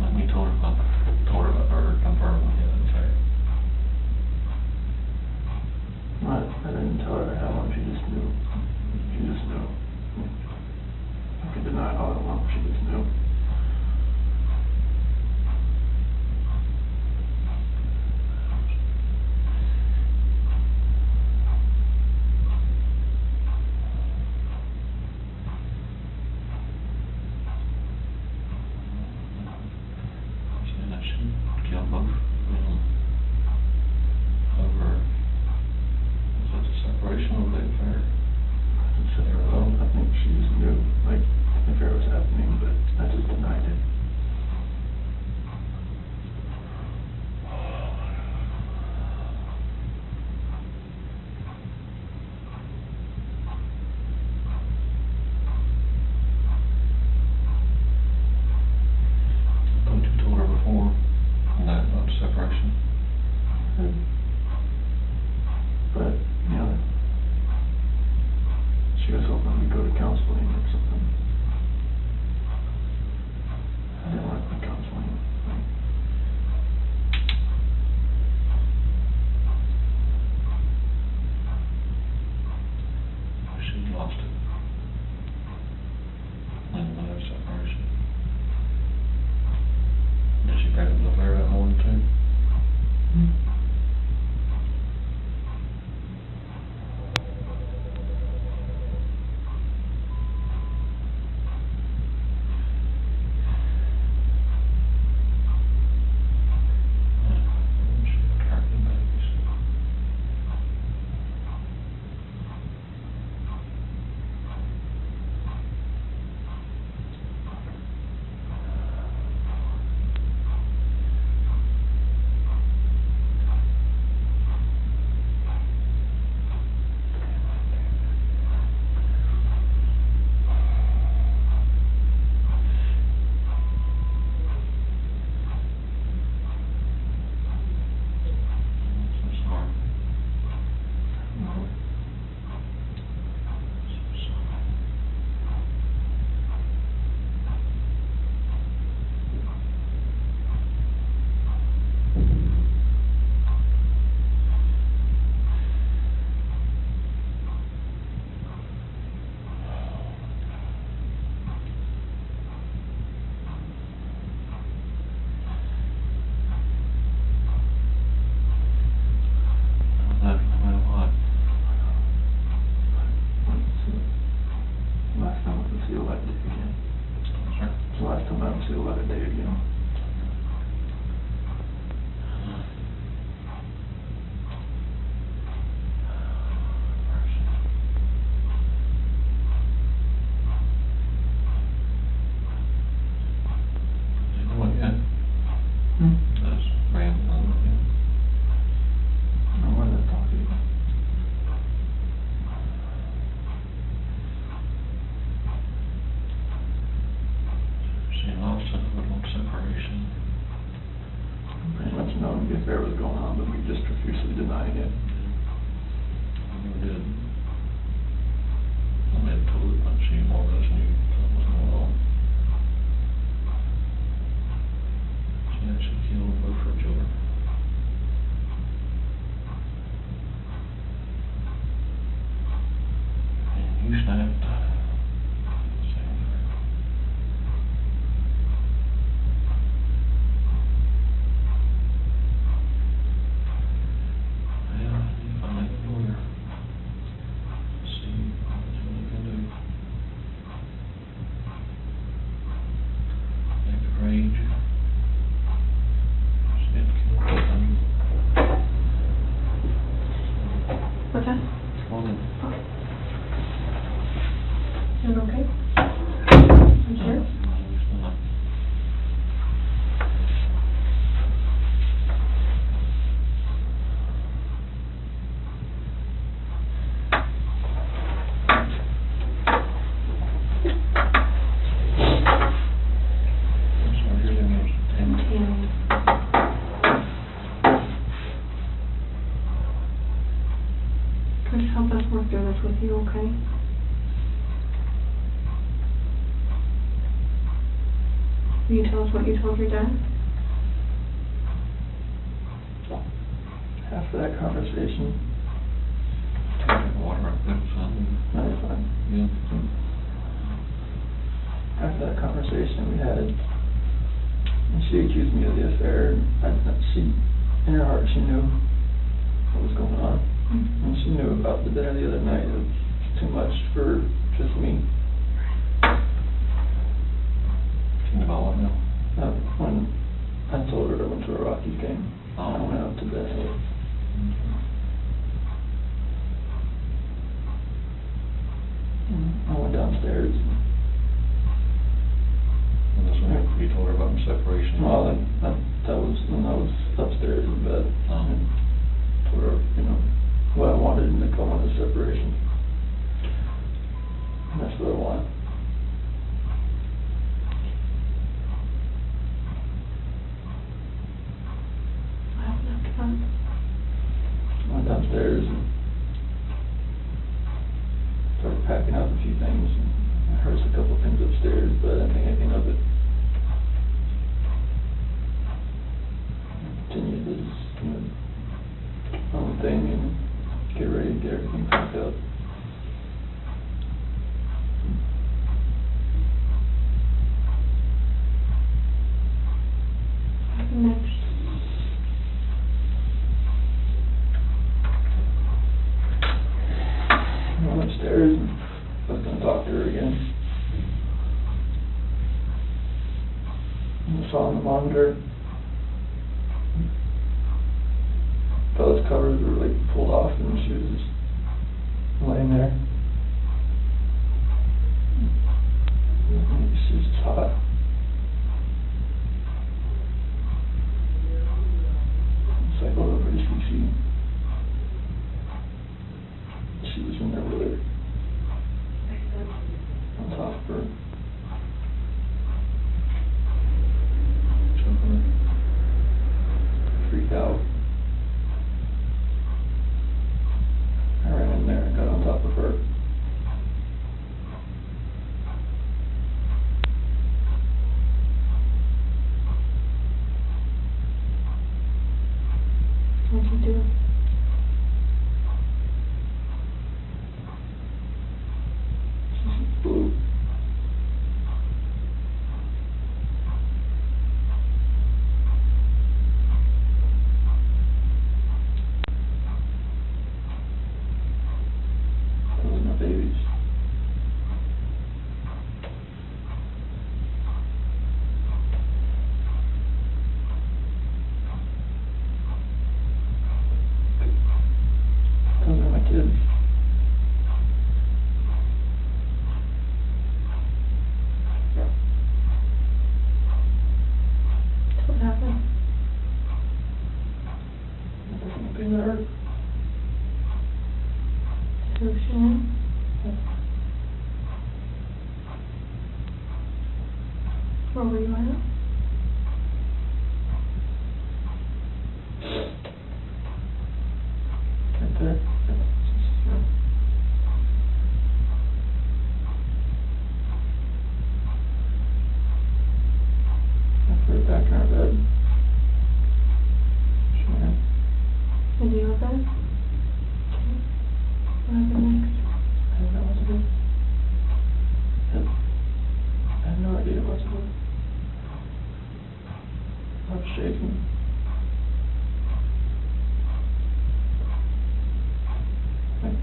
just rambling on again. I wanted to talk to you. She lost it with one separation. Pretty much knowing the affair was going on, but we just profusely denying it. I never did. I made told her that she more or less knew something was going on. She actually killed both her children. And you snapped. Same thing. Well, if I make a lawyer, see what he can do. Make the rage. She had to kill everything. What's that? Woman. You okay? You sure? I'm sorry, your name was Tammy. Chris, help us work through this with you, okay? Will you tell us what you told your dad? After that conversation, Take water up there, son. no, you're fine. Yeah. After that conversation we had, and she accused me of the affair, she, in her heart, she knew what was going on. And she knew about the dinner the other night. It was too much for just me. She knew all I know. When I told her I went to a Rockies game, I went out to bed. I went downstairs. And that's when you told her about the separation. Well, that was when I was upstairs in bed. And told her, what I wanted, and I wanted a separation. And that's what I want. What happened after that? I went downstairs and started packing up a few things. I heard a couple things upstairs, but I didn't think anything of it. I continued to just, own thing and get ready to get everything packed up. What happened next? I went upstairs and I was going to talk to her again. And I saw on the monitor, Bella's covers were like pulled off and she was just laying there. She was just hot. Cycled over to CC. She was in there with her. On top of her. Freaked out. I ran in there and got on top of her. What'd you do? She blew. Those are my babies.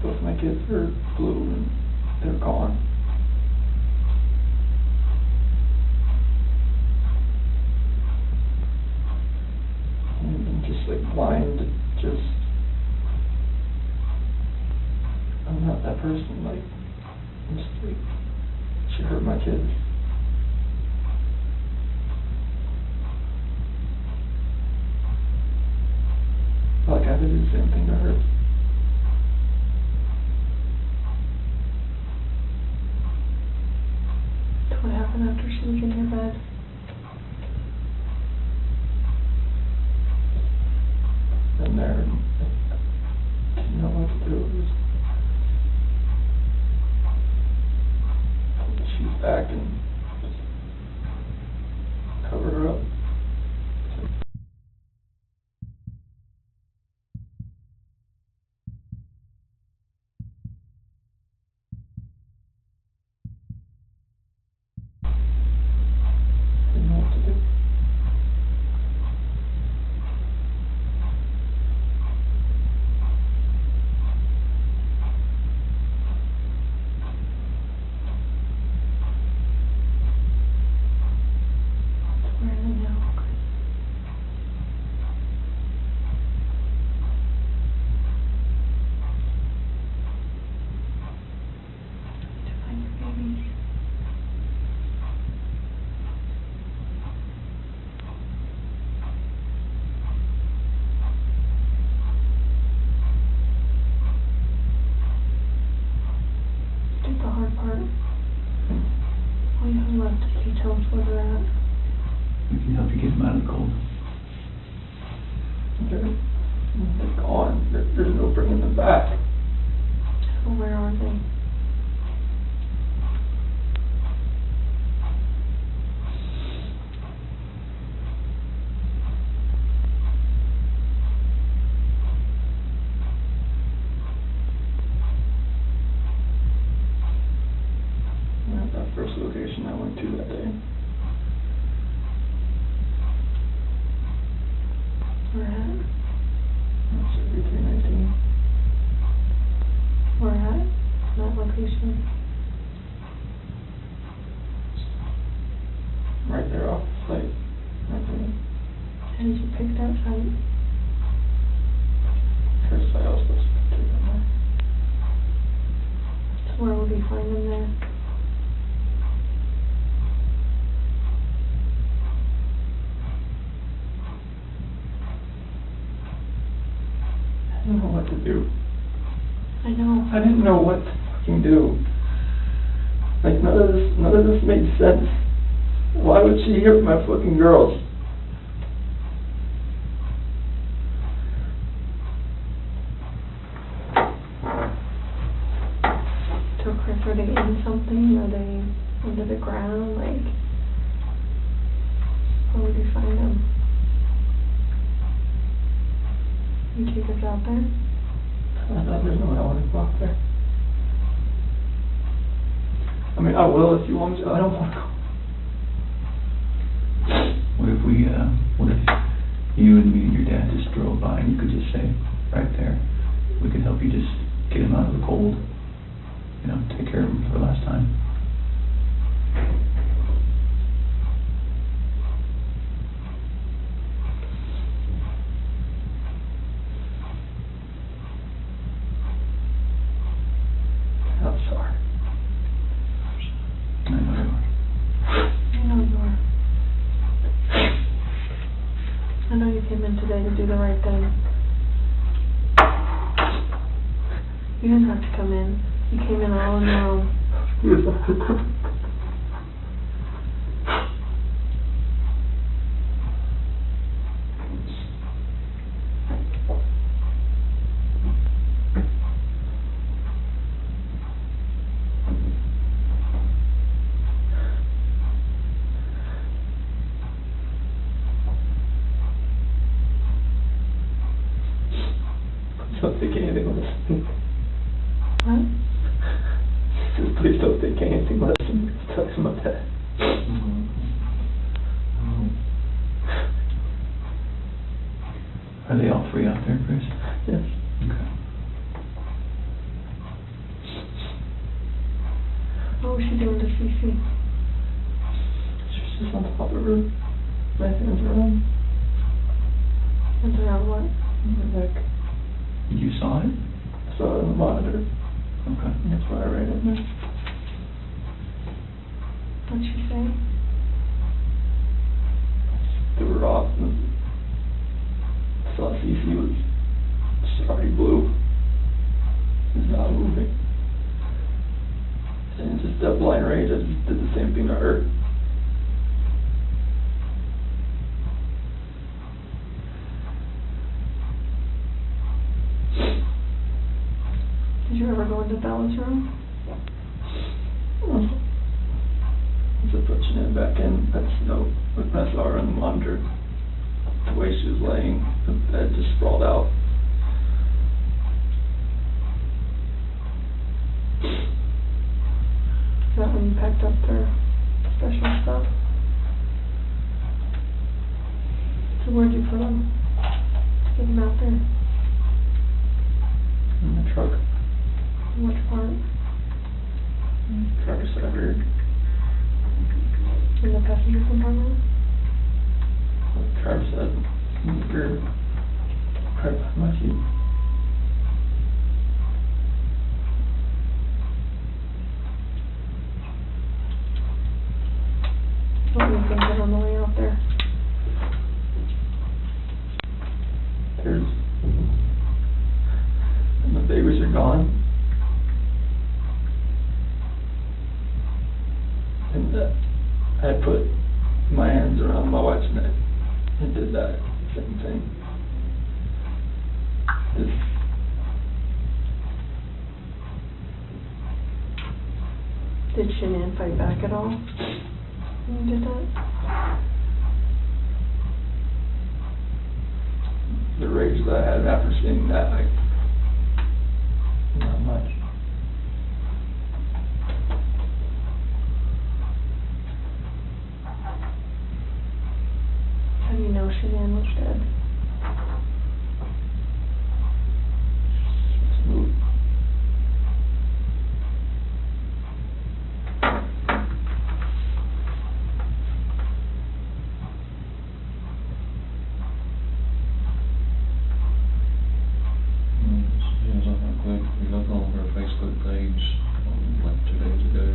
both my kids were blue and they're gone. And I'm just like blind, just, I'm not that person, like, I'm just like, she hurt my kids. Like I did the same thing to her. What happened after she was in your bed? And there, I didn't know what to do. It was pull the sheets back and just cover her up. Didn't know what to do. Where are they now? To find your babies. Did the hard part. All you have left is details where they're at. We can help you get them out of the cold. They're gone. There's no bringing them back. Well, where are they? At that first location I went to that day. Where at? That's 3319. Where at? That location. Right there off the site. Right there. How did you pick that site? First site I was supposed to take them there. So where would we find them there? I didn't know what to do. I know. I didn't know what to fucking do. Like none of this made sense. Why would she hurt my fucking girls? So Chris, are they in something? Are they under the ground? Like, where would you find them? You take us out there? There's no way I want to go out there. I mean, I will if you want me to. I don't want to go. What if you and me and your dad just drove by and you could just say, right there, we could help you just get him out of the cold, you know, take care of him for the last time. I'm sorry. I know you are. I know you are. I know you came in today to do the right thing. You didn't have to come in. You came in all on your own. Yes, don't think anything less than me. What? Just please don't think anything less than me. It's talking about that. Are they all three out there, Chris? Yes. Okay. What was she doing to Cece? She was just on top of her. My hands around. Hands around what? My neck. You saw it? I saw it on the monitor. Okay. And that's why I ran in there. What'd she say? Threw her off and saw Cece was already blue. It's not moving. And just that blind rage, I just did the same thing to her. Did you ever go into Bella's room? As I put Shanann back in, that's no, when I saw her on the monitor, the way she was laying, the bed just sprawled out. Is that when you packed up their special stuff? So where'd you put them? Get them out there. In the truck. Which part? Driver's side rear. In the passenger compartment? Driver's side in the rear. Right behind my seat. What were you thinking on the way out there? There's, and the babies are gone. And I put my hands around my wife's neck and did that same thing. Did Shanann fight back at all when you did that? The rage that I had after seeing that, not much. How do you know Shanann was dead? Smooth. We look on her Facebook page, like 2 days ago.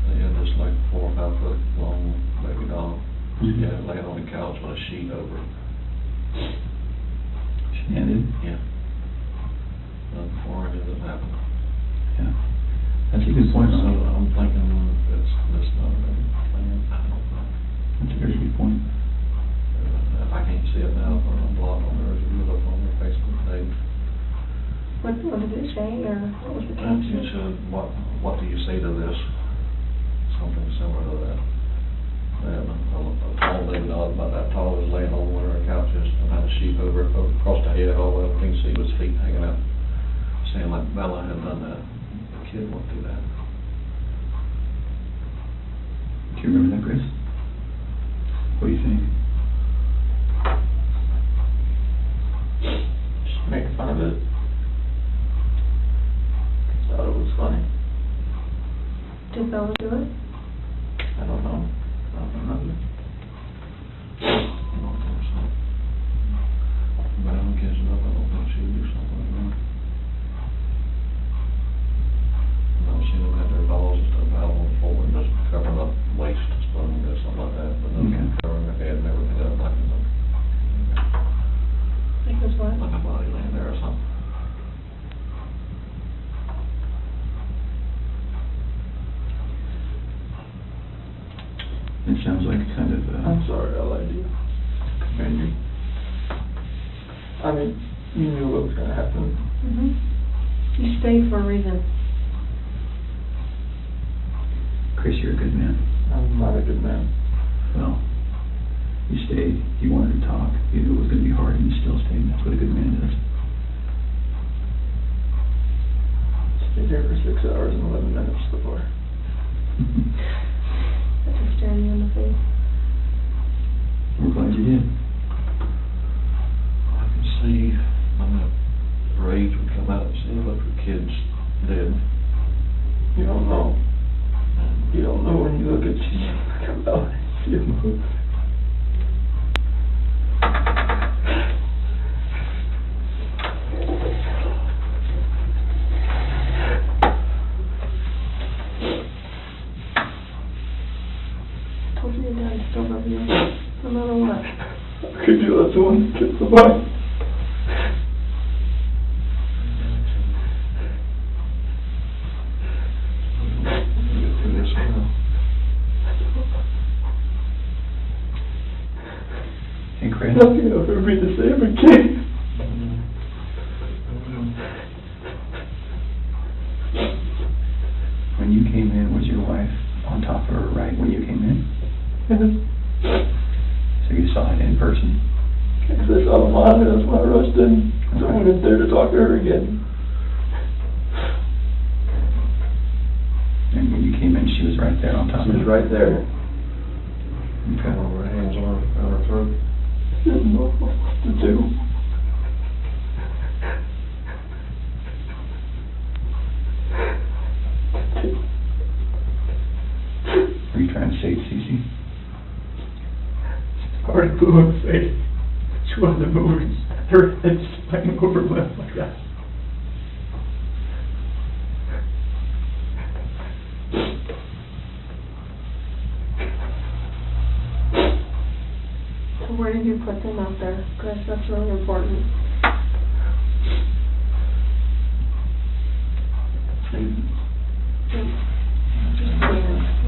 They had this like 4 or 5 foot long baby doll. Yeah, laying on the couch with a sheet over it. Shanann did? Yeah. Before it ever happened. Yeah. That's a good point. So I'm thinking that's not a plan. I don't know. That's a very good point. If I can't see it now, I'm blocked on there. If you look on their Facebook page. What did it say, or what was the It caption? said, what do you say to this? Something similar to that. And a tall lady dog about that tall was laying on one of her couches and had a sheet over across the head all the way up. You can see his feet hanging out. Saying like Bella had done that. The kid went through that. Do you remember that, Chris? What do you think? Just make fun of it. Thought it was funny. Did Bella do it? I don't know. I don't remember. I don't think so. But I don't guess it up. I don't think she would do something like that. I've seen them have their dolls and stuff out on the floor and just covering up waist and stuff and something like that. But nothing covering their head and everything up like Because what? a body laying there or something. It sounds like kind of, I'm sorry, I lied to you. Andrew. I mean, you knew what was gonna happen. You stayed for a reason. Chris, you're a good man. I'm not a good man. Well, you stayed. You wanted to talk. You knew it was going to be hard, and you still stayed. That's what a good man does. Stayed here for 6 hours and 11 minutes before. After staring you in the face. We're glad you did. I can see when the rage would come out and see if the kids dead. You don't know. could you let someone kill somebody? Hey, Chris. Nothing will ever be the same again. When you came in, was your wife on top of her right when you came in? So you saw it in person? Because I saw them on, and that's why I rushed in. So I went in there to talk to her again. And when you came in, she was right there on top of She was you? right there. Okay. Her hands on her throat. Didn't know what to do. Were you trying to save Cece? Already blew in the face. She wasn't moving. Her head just banging over left like that. So where did you put them out there? Chris, that's really important. Just clean it.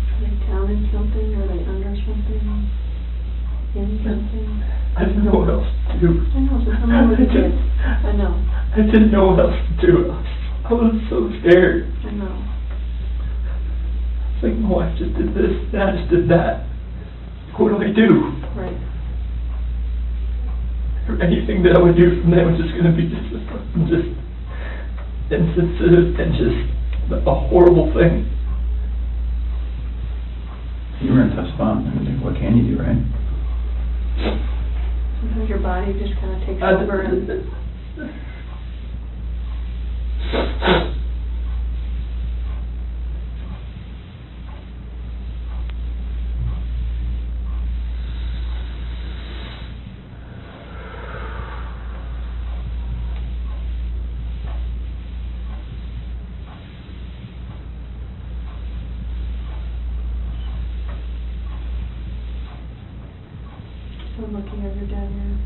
Are they down in something? Are they under something? In something? I didn't know what else to do. I know, so tell me what you did. I know. I didn't know what else to do. I was so scared. I know. It's like my wife just did this, and I just did that. What do I do? Right. Or anything that I would do from them was just going to be just insensitive and just a horrible thing. You were in a tough spot. I mean, what can you do, right? Sometimes your body just kind of takes over and... I'm looking at your dad here.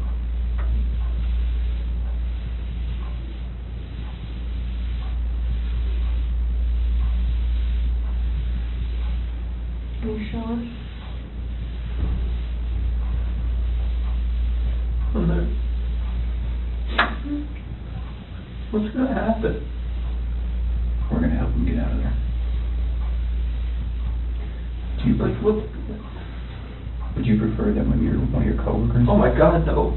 Can you show us? I'm there. What's going to happen? We're going to help him get out of there. Do you Like, what? Would you prefer that one of your coworkers? Oh my God, no.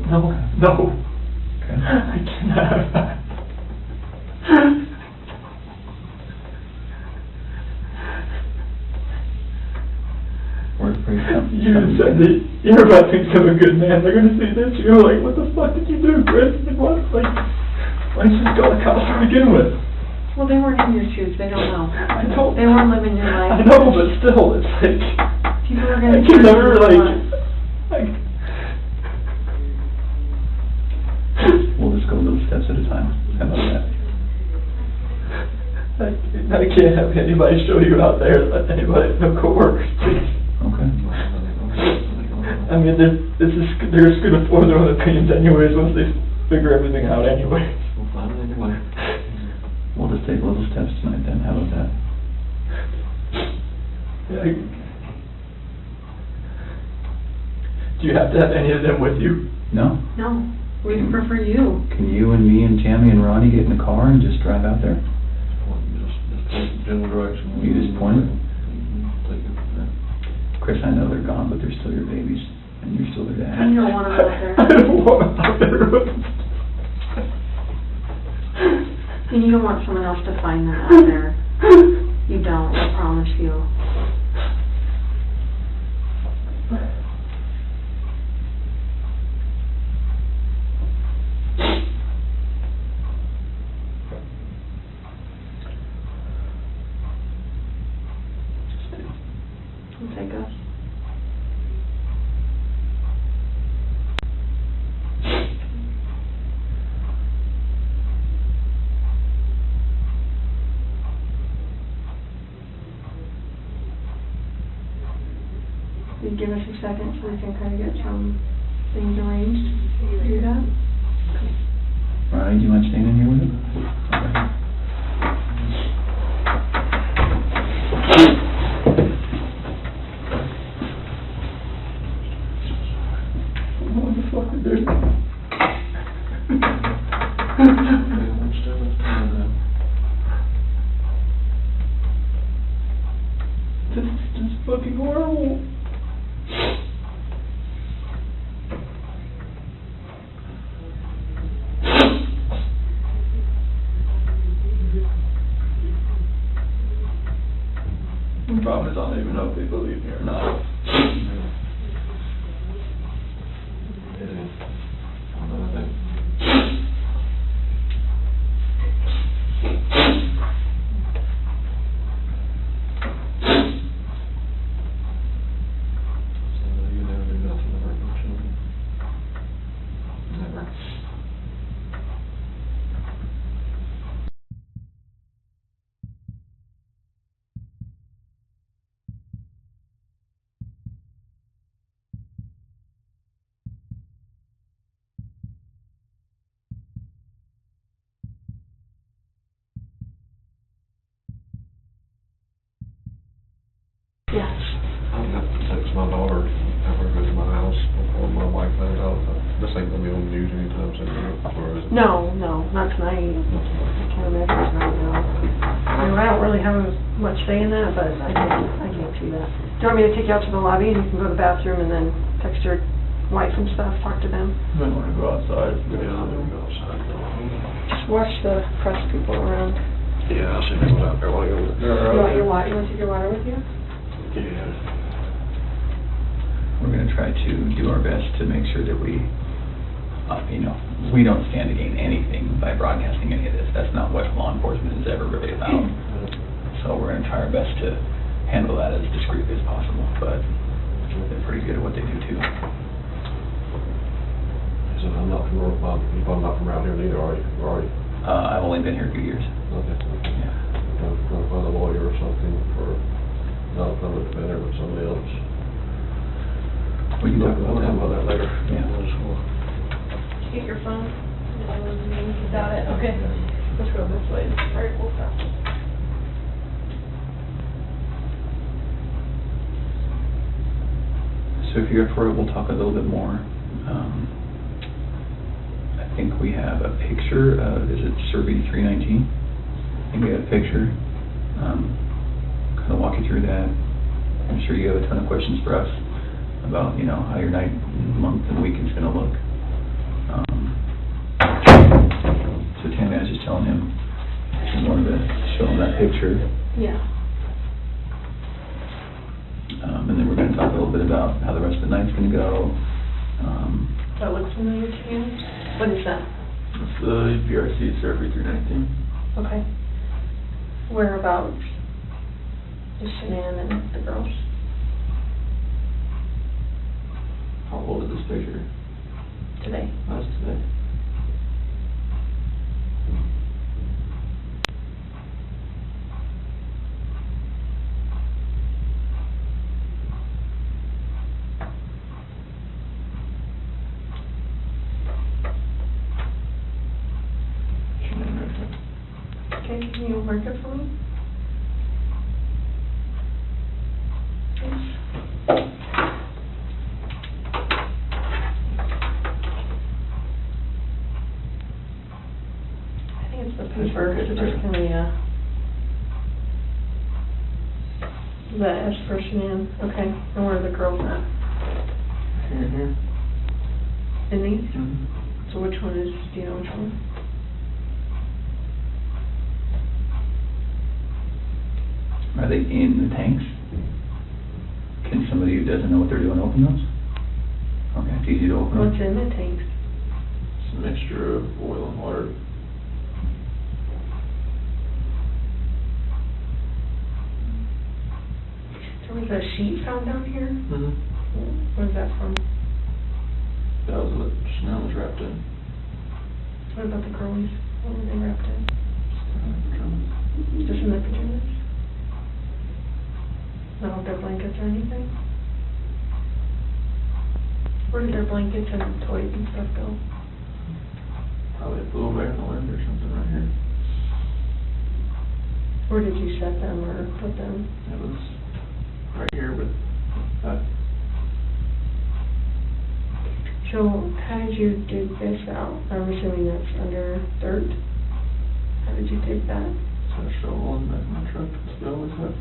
Okay. I cannot have that. We're pretty You said that you're about to become a good man. They're going to see this. You're like, what the fuck did you do, Chris? Like, what? Like, why didn't you just go to cops to begin with? Well, they weren't in your shoes. They don't know. I don't. They weren't living your life. I know, but still, it's like... People are going to... I can never, We'll just go little steps at a time. How about that? I can't have anybody show you out there, let anybody, no coworkers, please. Okay. I mean, they're just going to form their own opinions anyways once they figure everything out anyway. We'll find it anyway. We'll just take little steps tonight then. How about that? Yeah, do you have to have any of them with you? No? No. We prefer you. Can you and me and Tammy and Ronnie get in the car and just drive out there? Just take general direction. You just point it? Take it from there. Chris, I know they're gone, but they're still your babies, and you're still their dad. And you don't want them out there. I don't want them out there. And you don't want someone else to find them out there. You don't, I promise you. and take us. Will you give us a second so we can kind of get some things arranged to do that? Ronnie, do you mind staying in here with him? Okay. What the fuck is this? This is just fucking horrible. The problem is I don't even know if they believe me or not. Yes. I'm gonna have to text my daughter after I go to my house before my wife finds out. This ain't gonna be on the news anytime soon, or is it? No, not tonight. I can't imagine it's right now. I mean, I don't really have much say in that, but I can't see that. Do you want me to take you out to the lobby and you can go to the bathroom and then text your wife and stuff, talk to them? You might want to go outside. Yeah, I'm gonna go outside. Just watch the press people around. Yeah, I'll see if anyone's out there while I go. You want your water? You want to take your water with you? Yeah. We're going to try to do our best to make sure that we don't stand to gain anything by broadcasting any of this. That's not what law enforcement is ever really about. So we're going to try our best to handle that as discreetly as possible, but they're pretty good at what they do too. So I'm not from around here neither, are you? I've only been here 2 years. Okay. Yeah. Trying to find a lawyer or something for not a public defender, but somebody else. We can talk about that later. Yeah. Get your phone. You got it? Okay. Let's go this way. All right, we'll stop. So if you're up for it, we'll talk a little bit more. I think we have a picture of, is it Survey 319? I think we have a picture. Kind of walk you through that. I'm sure you have a ton of questions for us about, how your night, month, and weekend's going to look. So Tammy, I was just telling him, I wanted to show him that picture. Yeah. And then we're going to talk a little bit about how the rest of the night's going to go. That looks familiar to you? What is that? It's the PRC Survey 319. Okay. Whereabouts is Shanann and the girls? How old is this picture? Today. How's today? Okay, can you mark it for me? I think it's the paper, it's just the S for Shanann. Okay, and where are the girls at? Here. In these? So which one is, do you know which one? Are they in the tanks? Can somebody who doesn't know what they're doing open those? Okay, it's easy to open them. What's in the tanks? It's a mixture of oil and water. There was a sheet found down here? Mm-hmm. What is that from? That was what Chanel was wrapped in. What about the girlies? What were they wrapped in? Just in their pajamas? Not with their blankets or anything? Where did their blankets and toys and stuff go? Probably blew away in the wind or something right here. Where did you set them or put them? It was right here with that. So, how did you dig this out? I'm assuming that's under dirt. How did you dig that? It's got a shovel in the back of my truck. It's still always have.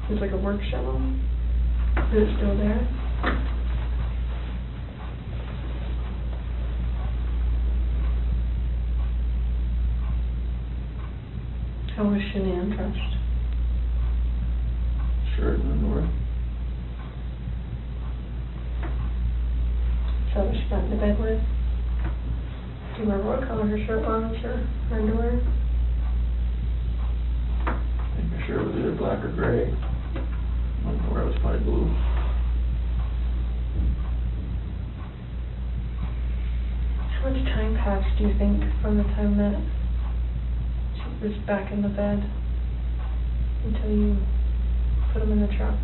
It's like a work shovel? Is it still there? How was Shanann dressed? Shirt and underwear. So what she got into bed with? Do you remember what color her shirt was or her underwear? I think her shirt was either black or gray. Underwear was probably blue. How much time passed, do you think, from the time that she was back in the bed until you put him in the truck?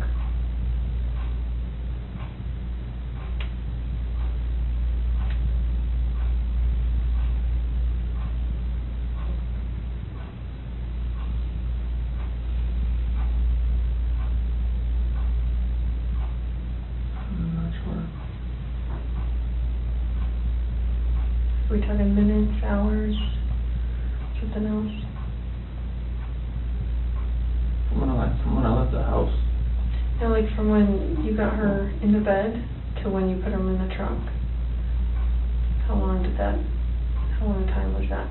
Are we talking minutes, hours, something else? From when I left the house. No, like from when you got her into bed to when you put her in the truck. How long a time was that?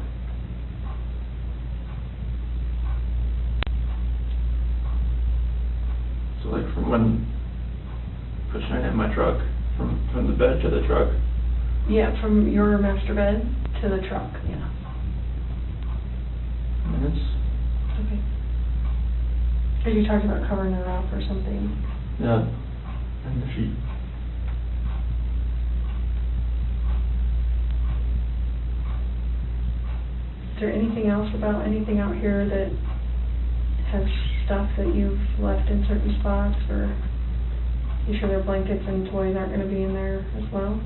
So like from when pushing her in my truck, from the bed to the truck. Yeah, from your master bed to the truck, yeah. Minutes. Okay. Are you talking about covering her up or something? Yeah. And the sheet. Is there anything else about anything out here that has stuff that you've left in certain spots, or you sure their blankets and toys aren't going to be in there as well?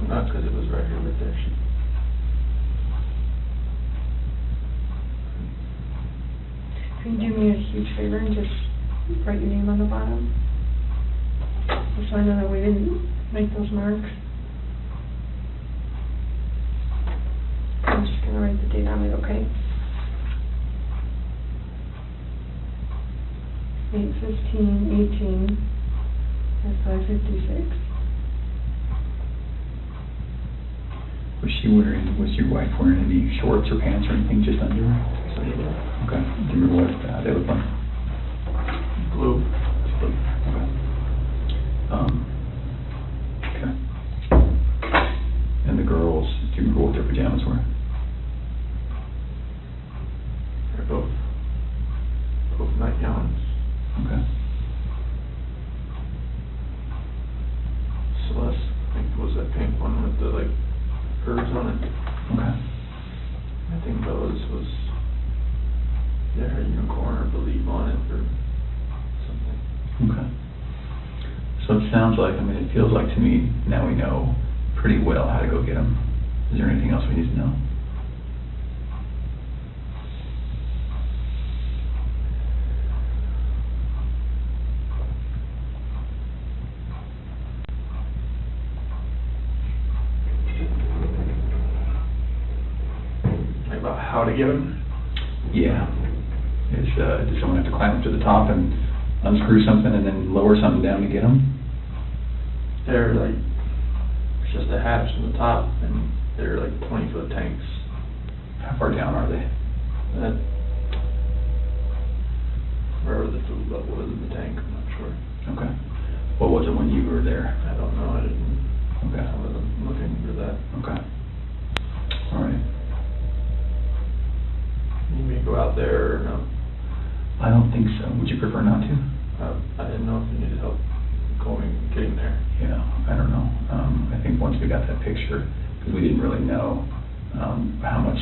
Not because it was right here with that sheet. Can you do me a huge favor and just write your name on the bottom? Just so I know that we didn't make those marks. I'm just going to write the date on it, okay? 8/15/18 at 5:56. Was your wife wearing any shorts or pants or anything, just under? Okay. Do you remember what they look like? Blue. Blue. Okay. Okay. And the girls, do you remember what their pajamas were? They're both nightgowns. Okay. Celeste, I think, was that pink one with the like birds on it. Okay. I think Bella's was, yeah, her unicorn or believe on it or something. Okay. So it sounds like, it feels like to me, now we know pretty well how to go get them. Is there anything else we need to know? About how to get them? Yeah. Does someone have to climb up to the top and unscrew something and then lower something down to get them? They're like, it's just a hatch from the top, and they're like 20-foot tanks. How far down are they? Wherever the food level was in the tank, I'm not sure. Okay. What was it when you were there? I don't know, I didn't, Okay. I wasn't looking for that. Okay. All right. You may go out there or no? I don't think so. Would you prefer not to? I got that picture, because we didn't really know how much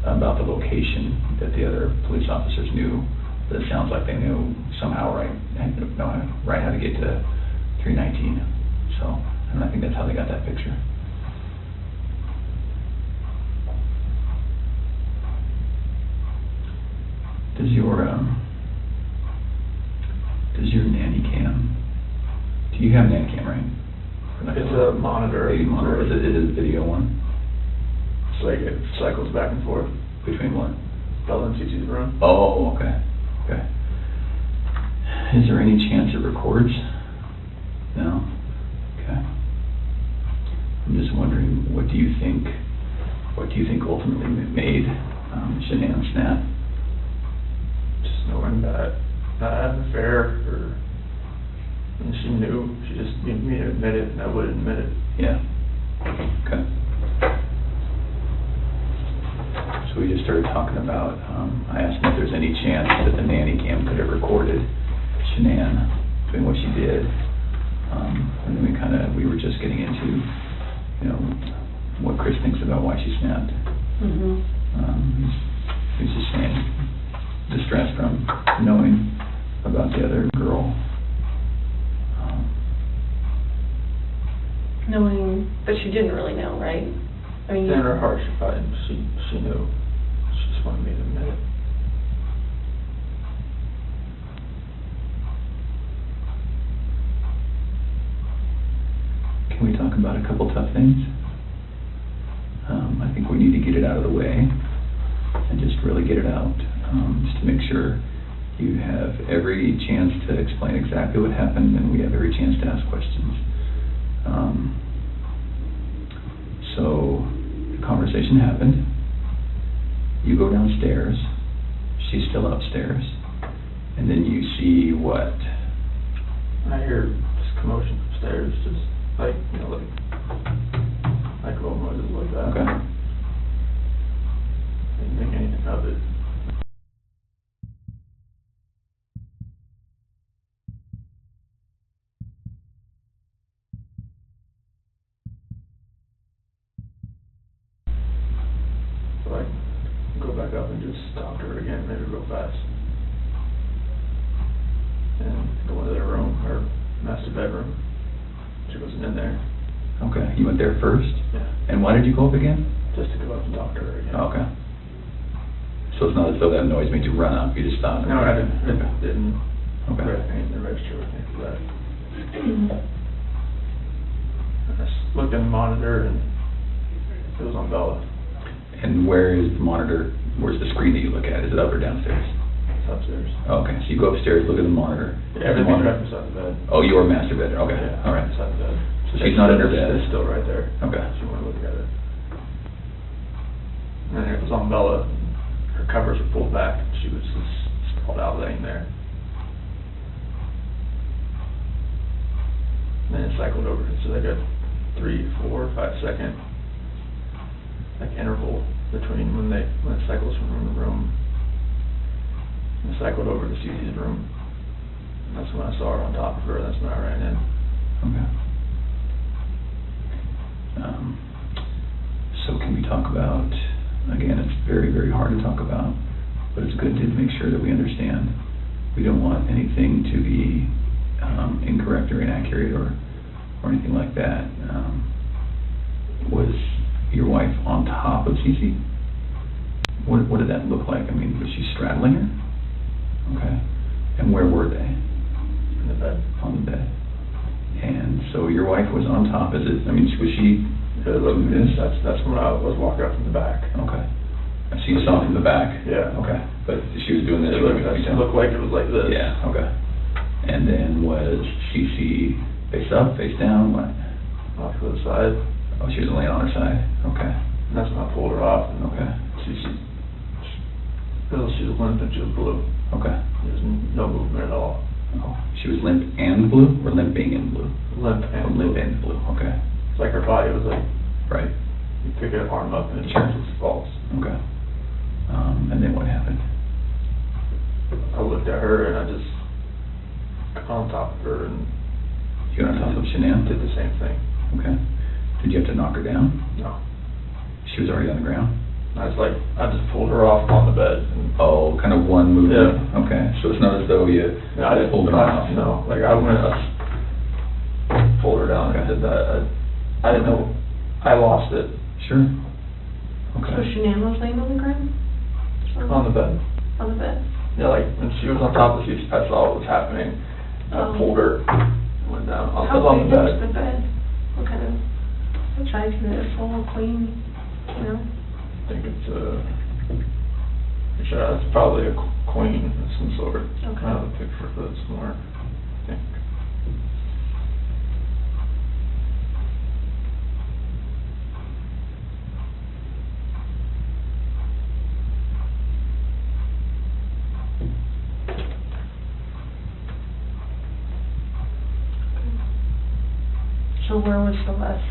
about the location that the other police officers knew. But it sounds like they knew somehow right how to get to 319. So, and I think that's how they got that picture. Does your nanny cam? Do you have a nanny cam, right? It's a monitor. Baby monitor. Is it a video one? It's like it cycles back and forth. Between what? Bella and Cece's room. Oh, okay. Okay. Is there any chance it records? No? Okay. I'm just wondering, what do you think ultimately made Shanann snap? Just knowing that I had an affair, and she knew. She just needed me to admit it, and I wouldn't admit it. Yeah. Okay. So we just started talking about, I asked him if there's any chance that the nanny cam could have recorded Shanann doing what she did. And then we were just getting into, what Chris thinks about why she snapped. He's just saying, distress from knowing about the other girl. Knowing, but she didn't really know, right? I mean, In her heart, she knew. She just wanted me to admit it. Can we talk about a couple tough things? I think we need to get it out of the way and just really get it out, just to make sure you have every chance to explain exactly what happened and we have every chance to ask questions. So the conversation happened. You go downstairs. She's still upstairs. And then you see what? I hear just commotion upstairs, just like little noises like that. Okay. Didn't think anything of it. So I go back up and just talk to her again, maybe real fast. And go into their room, her master bedroom. She wasn't in there. Okay. You went there first? Yeah. And why did you go up again? Just to go up and talk to her again. Okay. So it's not as though that noise made you run up, you just stopped? No, I didn't Okay. register with me for that. I just looked in the monitor and it was on Bella. And where is the monitor? Where's the screen that you look at? Is it up or downstairs? It's upstairs. Okay, so you go upstairs, look at the monitor. Yeah, everything's right beside the bed. Oh, your master bed. Okay, Yeah, all right. beside the bed. So she's not in her bed? It's still right there. Okay. She wanted to look at it. And it was on Bella. Her covers were pulled back. She was just sprawled out laying there. And then it cycled over. So they got 3, 4, 5 second interval between when it cycles from room to room. And it cycled over to Cece's room. And that's when I saw her on top of her. That's when I ran in. Okay. So can we talk about, again, it's very, very hard to talk about, but it's good to make sure that we understand. We don't want anything to be incorrect or inaccurate or anything like that. Was your wife on top of Cece? What did that look like? I mean, was she straddling her? Okay. And where were they? In the bed. On the bed. And so your wife was on top. Was she doing this? That's when I was walking up from the back. Okay. So you saw from the back? Yeah. Okay. But she was doing this? It looked like it was like this. Yeah, okay. And then was Cece face up, face down, what? Off to the side. Oh, she was laying on her side? Okay. And that's when I pulled her off. And okay. She was limp and she was blue. Okay. There was no movement at all. Oh, she was limp and blue, or limping and blue? Limp and blue. Limp and blue, okay. It's like her body was like... Right. You pick her arm up and it Sure. just falls. Okay. And then what happened? I looked at her and I just got on top of her and... You got on top of Shanann? Did the same thing. Okay. Did you have to knock her down? No. She was already on the ground? I just pulled her off on the bed. Oh, kind of one movement? Yeah. Okay, so it's not as though you I didn't pulled her off? No, like I went, pulled her down and did that. I didn't know, I lost it. Sure. So Okay. Shanann was laying on the ground? On the bed. On the bed? Yeah, like when she was on top of the seat, I saw what was happening. I pulled her, went down on How the big bed. is the bed? What kind of size is it? Full, clean, you know? I think it's it's probably a queen of some sort. Okay. I have a picture of it somewhere, I think. So where was Celeste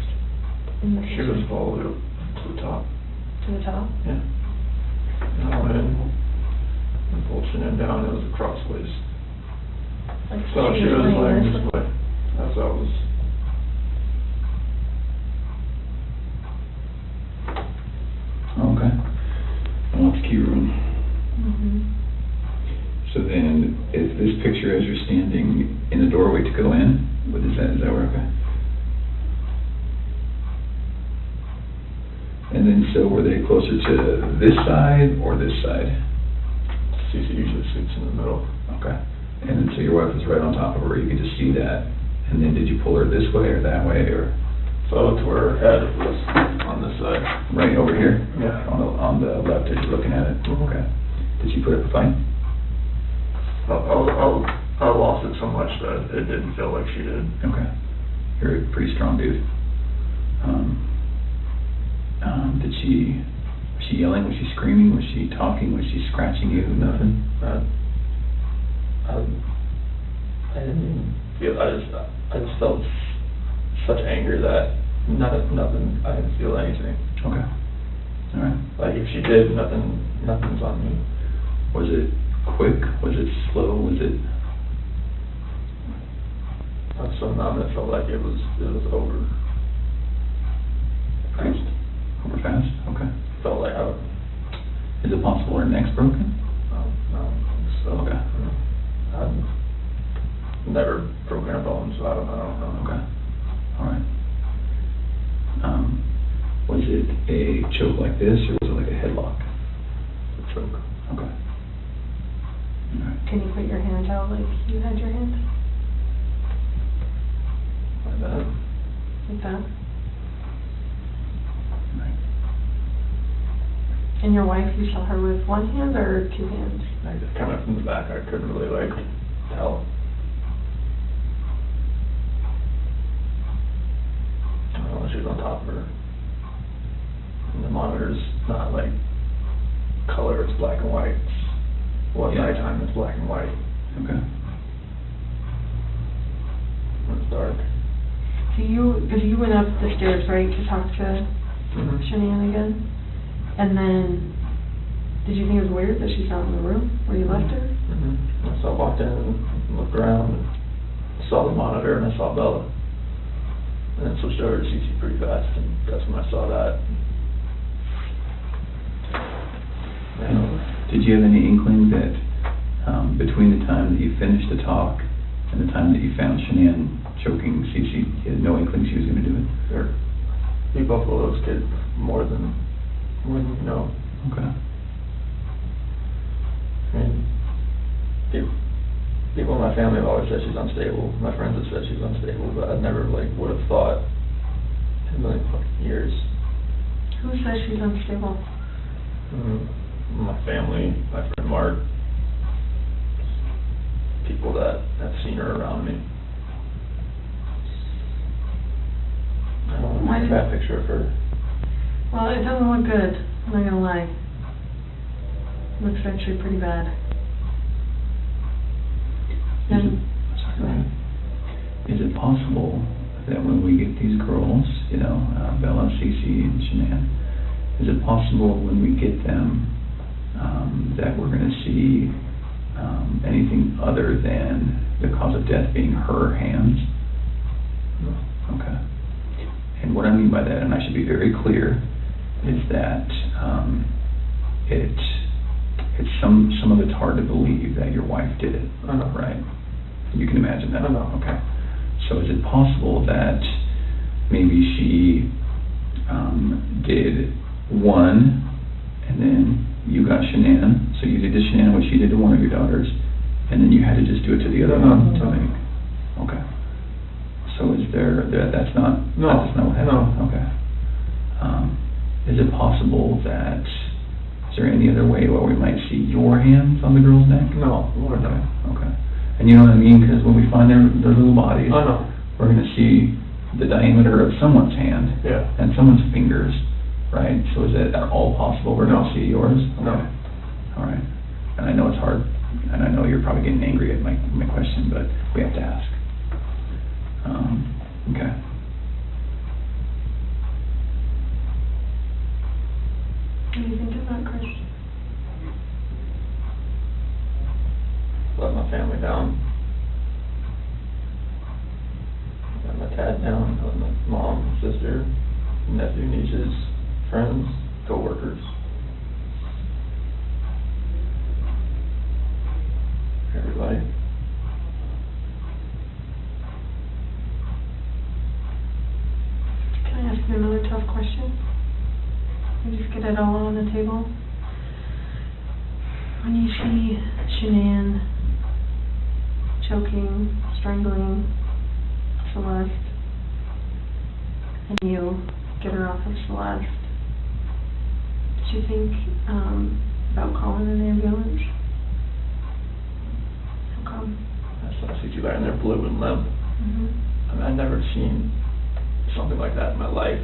in the She was all the way up to the top. To the top? Yeah. And I went in and pulled Shanann down, it was crossways. Like, So she was laying laying this this way, as I was. Okay. Well, that's key room. Mm-hmm. So then, is this picture as you're standing in the doorway to go in? What is that? Is that where, okay? And then, so were they closer to this side or this side? Cece usually sits in the middle. Okay. And then, so your wife was right on top of her, you could just see that. And then did you pull her this way or that way, or? So I looked where her head was on this side. Right over here? Yeah. On the left as you're looking at it? Mhm. Okay. Did she put up a fight? I lost it so much that it didn't feel like she did. Okay. You're a pretty strong dude. Was she yelling? Was she screaming? Was she talking? Was she scratching you? Nothing? I didn't even feel, I just felt such anger that nothing, I didn't feel anything. Okay. All right. Like if she did, nothing's on me. Was it quick? Was it slow? Was it? I was so numb, it felt like it was over. Fast? Over fast? Okay. Felt like Is it possible her neck's broken? No, so. Okay. I've never broken a bone, so I don't know. Okay. All right. Was it a choke like this, or was it like a headlock? A choke. Okay. All right. Can you put your hands out like you had your hands? Like that. Like that? Right. And your wife, you saw her with one hand or two hands? I just kind of from the back, I couldn't really tell. I don't know, she was on top of her. And the monitor's not like color, it's black and white. Nighttime, it's black and white. Okay. When it's dark. Because you went up the stairs, right, to talk to Shanann again? And then, did you think it was weird that she's not in the room where you left her? So I walked in and looked around and saw the monitor and I saw Bella. And then switched over to Cece pretty fast, and that's when I saw that. Did you have any inkling that between the time that you finished the talk and the time that you found Shanann choking Cece, you had no inkling she was going to do it? Sure. We both love those kids more than you know. Okay. I mean, people in my family have always said she's unstable. My friends have said she's unstable, but I never would have thought in a million fucking years. Who says she's unstable? My family, my friend Mark, people that have seen her around me. I don't want to make a bad picture of her. Well, it doesn't look good, I'm not gonna lie. Looks actually pretty bad. Is it possible that when we get these girls, Bella, Cece, and Shanann, is it possible when we get them that we're going to see anything other than the cause of death being her hands? No. Okay. And what I mean by that, and I should be very clear, is that it's some of it's hard to believe that your wife did it, right? You can imagine that. Okay. So is it possible that maybe she did one, and then you got Shanann, so you did to Shanann what she did to one of your daughters, and then you had to just do it to the other one to make? Okay. So is that's not what happened? No. Okay. Is it possible that, is there any other way where we might see your hands on the girl's neck? No, Lord, no. Okay. And you know what I mean? Because when we find their little bodies, no. we're going to see the diameter of someone's hand and someone's fingers, right? So is it at all possible we're going to see yours? Okay. No. All right. And I know it's hard, and I know you're probably getting angry at my question, but we have to ask. Okay. What do you think of that, Chris? Let my family down. Let my dad down, let my mom, sister, nephew, nieces, friends, co-workers. Everybody. Can I ask you another tough question? You just get it all on the table. When you see Shanann choking, strangling Celeste, and you get her off of Celeste, did you think about calling an ambulance? How come? I see you laying there blue and limp. I mean, I've never seen something like that in my life.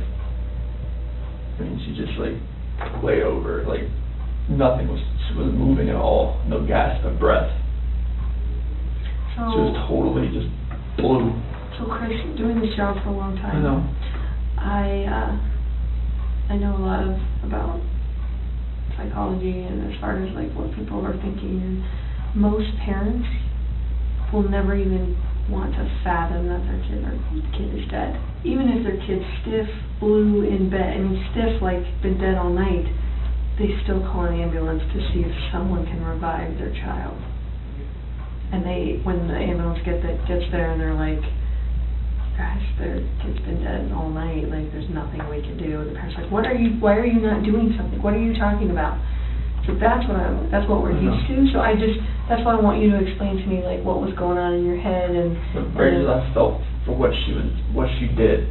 I mean, she just like way over, like nothing was moving at all, no gasp of breath. So, she was totally just blue. So Chris, doing this job for a long time, I know. I know a lot about psychology and as far as like what people are thinking, and most parents will never even want to fathom that their kid is dead. Even if their kid's stiff, blue in bed, I mean stiff like been dead all night, they still call an ambulance to see if someone can revive their child. And when the ambulance gets there and they're like, gosh, their kid's been dead all night, like there's nothing we can do. The parent's like, why are you not doing something? What are you talking about? So that's what we're used to. So that's why I want you to explain to me like what was going on in your head and the rage I felt for what she did.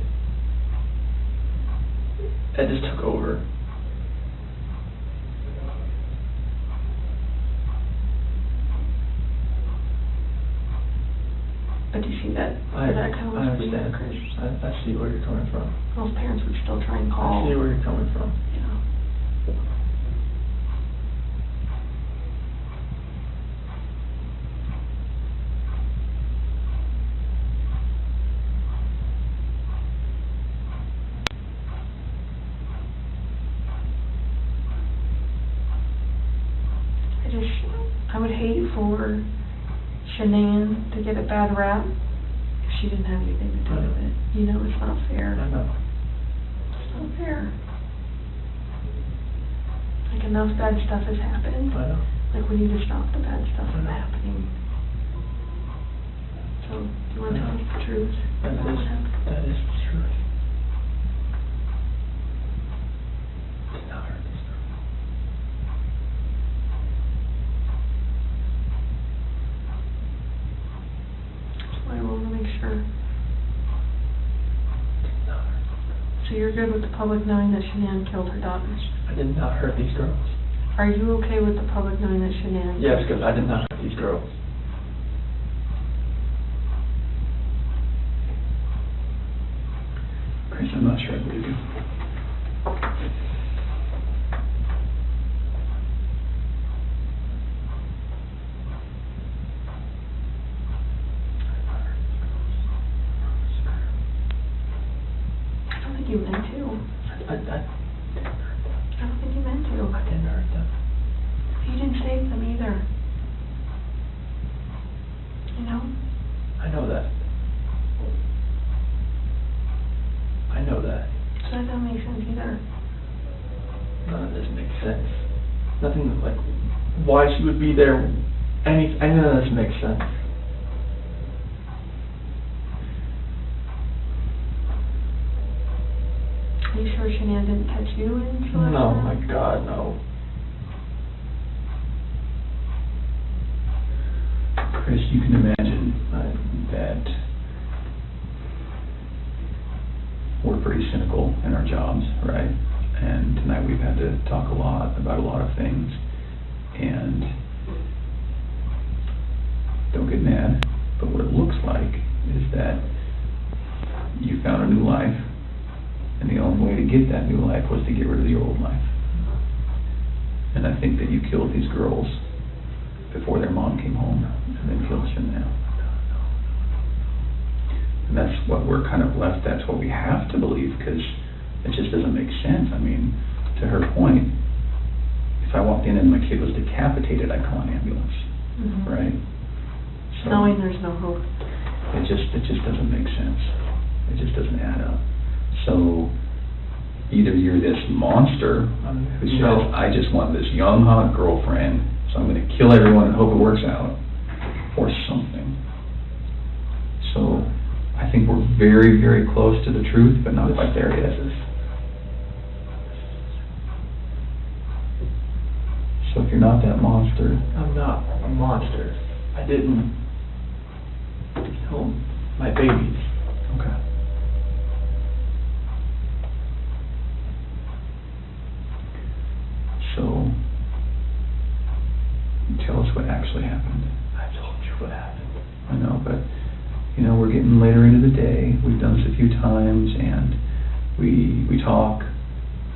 It just took over. But do you see that? I kind of understand. I see where you're coming from. Most parents would still try and call. I see where you're coming from. Yeah. I would hate for Shanann to get a bad rap if she didn't have anything to do with it. You know, it's not fair. I know. It's not fair. Like, enough bad stuff has happened. I know. Like, we need to stop the bad stuff from happening. So, do you want to tell us the truth? That is the truth. Did not hurt this girl. I want to make sure. So you're good with the public knowing that Shanann killed her daughters? I did not hurt these girls. Are you okay with the public knowing that Shanann? Yes, because I did not hurt these girls. Chris, I'm not sure I believe you. You meant to. I didn't hurt them. I don't think you meant to. I didn't hurt them. You didn't save them either. You know? I know that. I know that. why she would be there. None of this makes sense. Are you sure Shanann didn't touch you in Celeste? No, my God, no. Chris, you can imagine that we're pretty cynical in our jobs, right? And tonight we've had to talk a lot about a lot of things. And don't get mad, but what it looks like is that you found a new life, and the only way to get that new life was to get rid of the old life. And I think that you killed these girls before their mom came home, and then killed Shanann. And that's what we're kind of left, that's what we have to believe, because it just doesn't make sense. I mean, to her point, if I walked in and my kid was decapitated, I'd call an ambulance, right? So knowing there's no hope. It just doesn't make sense. It just doesn't add up. So either you're this monster who says, I just want this young, hot girlfriend, so I'm going to kill everyone and hope it works out, or something. So I think we're very, very close to the truth, but not quite there yet. So if you're not that monster... I'm not a monster. I didn't kill my babies. Okay. So, tell us what actually happened. I told you what happened. I know, but, you know, we're getting later into the day. We've done this a few times, and we talk,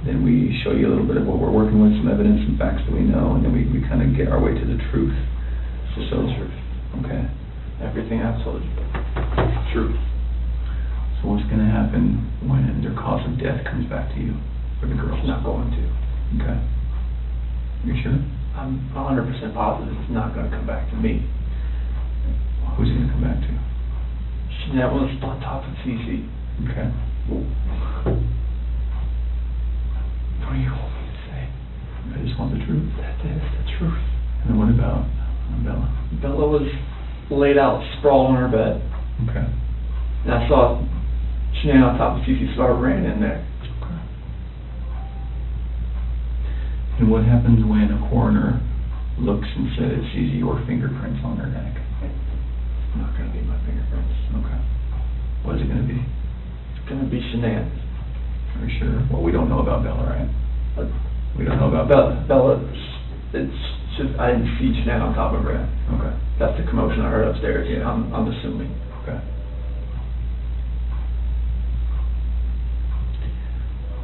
then we show you a little bit of what we're working with, some evidence and facts that we know, and then we kind of get our way to the truth. Just the truth. Okay. Everything I've told you. Truth. So what's going to happen when their cause of death comes back to you, for the girls? It's not going to. Okay. You sure? I'm 100% positive it's not going to come back to me. Who's it going to come back to? Shanann was on top of Cece. Okay. What do you want me to say? I just want the truth. That is the truth. And then what about Bella? Bella was laid out, sprawled on her bed. Okay. And I saw Shanann on top of Cece, so I ran in there. And what happens when a coroner looks and says, sees your fingerprints on her neck? It's not going to be my fingerprints. Okay. What is it going to be? It's going to be Shanann. Are you sure? Well, we don't know about Bella, right? We don't know about Bella, it's just, I didn't see Shanann on top of her. Okay. That's the commotion I heard upstairs. Yeah, I'm assuming. Okay.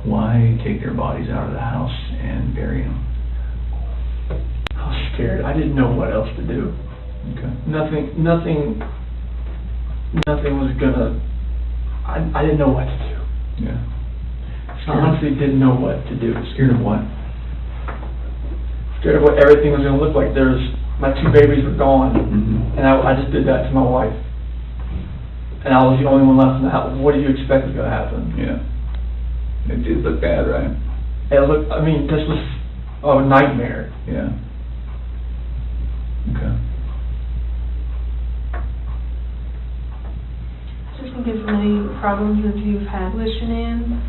Why take their bodies out of the house and bury them? I was scared. I didn't know what else to do. Okay. Nothing was gonna, I didn't know what to do. Yeah. I honestly didn't know what to do. Scared of what? Scared of what everything was gonna look like. My two babies were gone, and I just did that to my wife. And I was the only one left in the house. What do you expect was gonna happen? Yeah. It did look bad, right? It looked, I mean, this was a nightmare. Yeah. Okay. Just think as many problems as you've had with Shanann,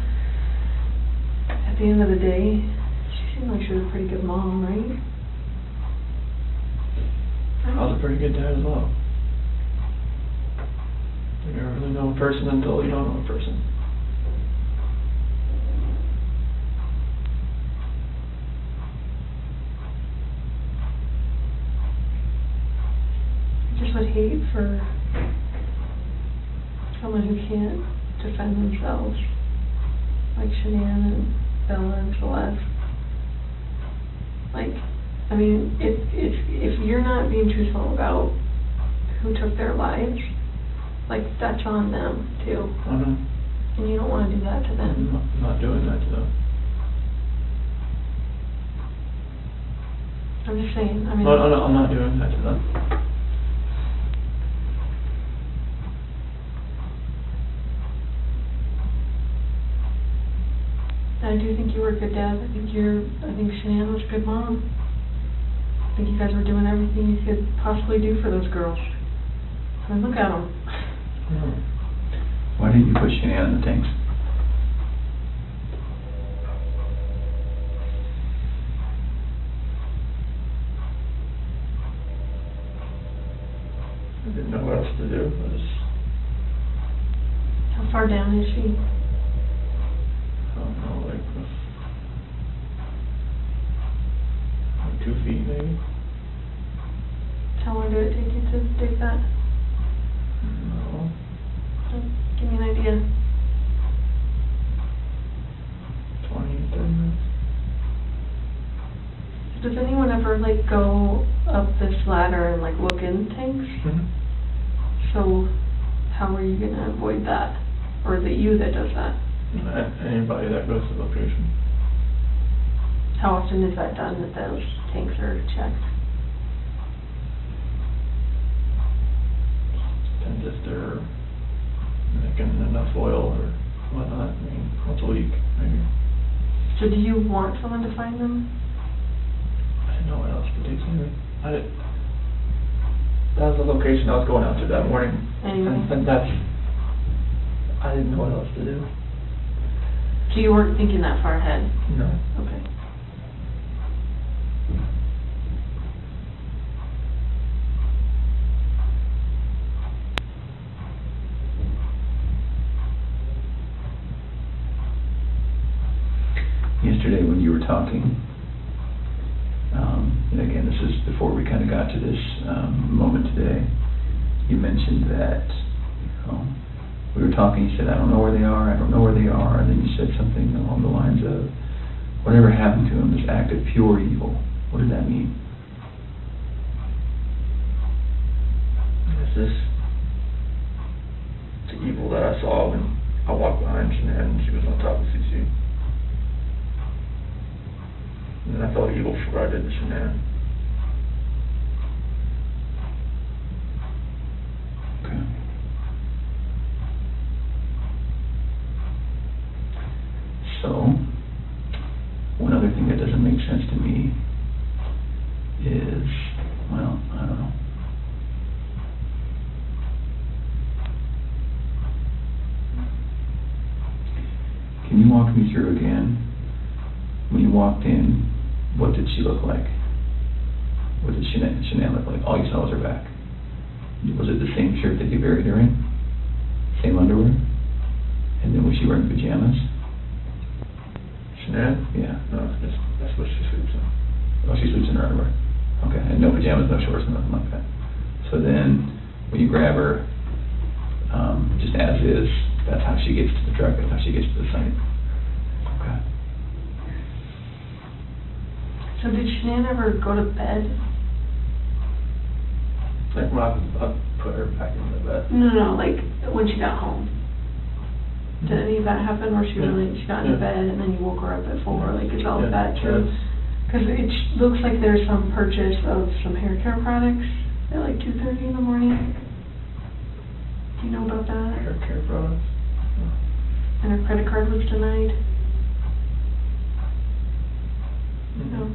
at the end of the day, she seemed like she was a pretty good mom, right? I was a pretty good dad as well. You never really know a person until you don't know a person. I just would hate for someone who can't defend themselves, like Shanann and Bella and Celeste. Like, I mean, if you're not being truthful about who took their lives, like, that's on them, too. I know. And you don't want to do that to them. I'm not doing that to them. I'm just saying, I mean... No, I'm not doing that to them. I do think you were a good dad. I think Shanann was a good mom. I think you guys were doing everything you could possibly do for those girls. I mean, look at them. Why didn't you put Shanann in the tanks? I didn't know what else to do. How far down is she? I don't know, like 2 feet maybe. How long did it take you to dig that? No. Give me an idea. 20, 30 minutes. Does anyone ever like go up this ladder and like look in tanks? Mm-hmm. So how are you gonna avoid that? Or is it you that does that? Anybody that goes to the location. How often is that done that those tanks are checked? Depends if they're making enough oil or whatnot. I mean, once a week, maybe. So do you want someone to find them? I didn't know what else to do. That was the location I was going out to that morning. Anyway. And I didn't know what else to do. So you weren't thinking that far ahead? No. Okay. Yesterday when you were talking, and again, this is before we kind of got to this moment today, you mentioned that, we were talking, you said, I don't know where they are, and then you said something along the lines of, whatever happened to them, this act of pure evil. What did that mean? It's the evil that I saw when I walked behind Shanann and she was on top of CC. And I felt evil for what I did to Shanann. Okay. So, one other thing that doesn't make sense to me is, well, I don't know. Can you walk me through again, when you walked in, what did she look like? What did Shanann look like? All you saw was her back. Was it the same shirt that you buried her in? Same underwear? And then was she wearing pajamas? Shanann? Yeah. No, that's what she sleeps in. Oh, she sleeps in her underwear. Okay, and no pajamas, no shorts, nothing like that. So then, when you grab her, just as is, that's how she gets to the truck, that's how she gets to the site. Okay. So did Shanann ever go to bed? Like when I put her back in the bed. No, like when she got home. Did any of that happen where she got into bed and then you woke her up at 4? Like, is all of that true? Because it looks like there's some purchase of some hair care products at like 2:30 in the morning. Do you know about that? Hair care products? And her credit card was denied? No.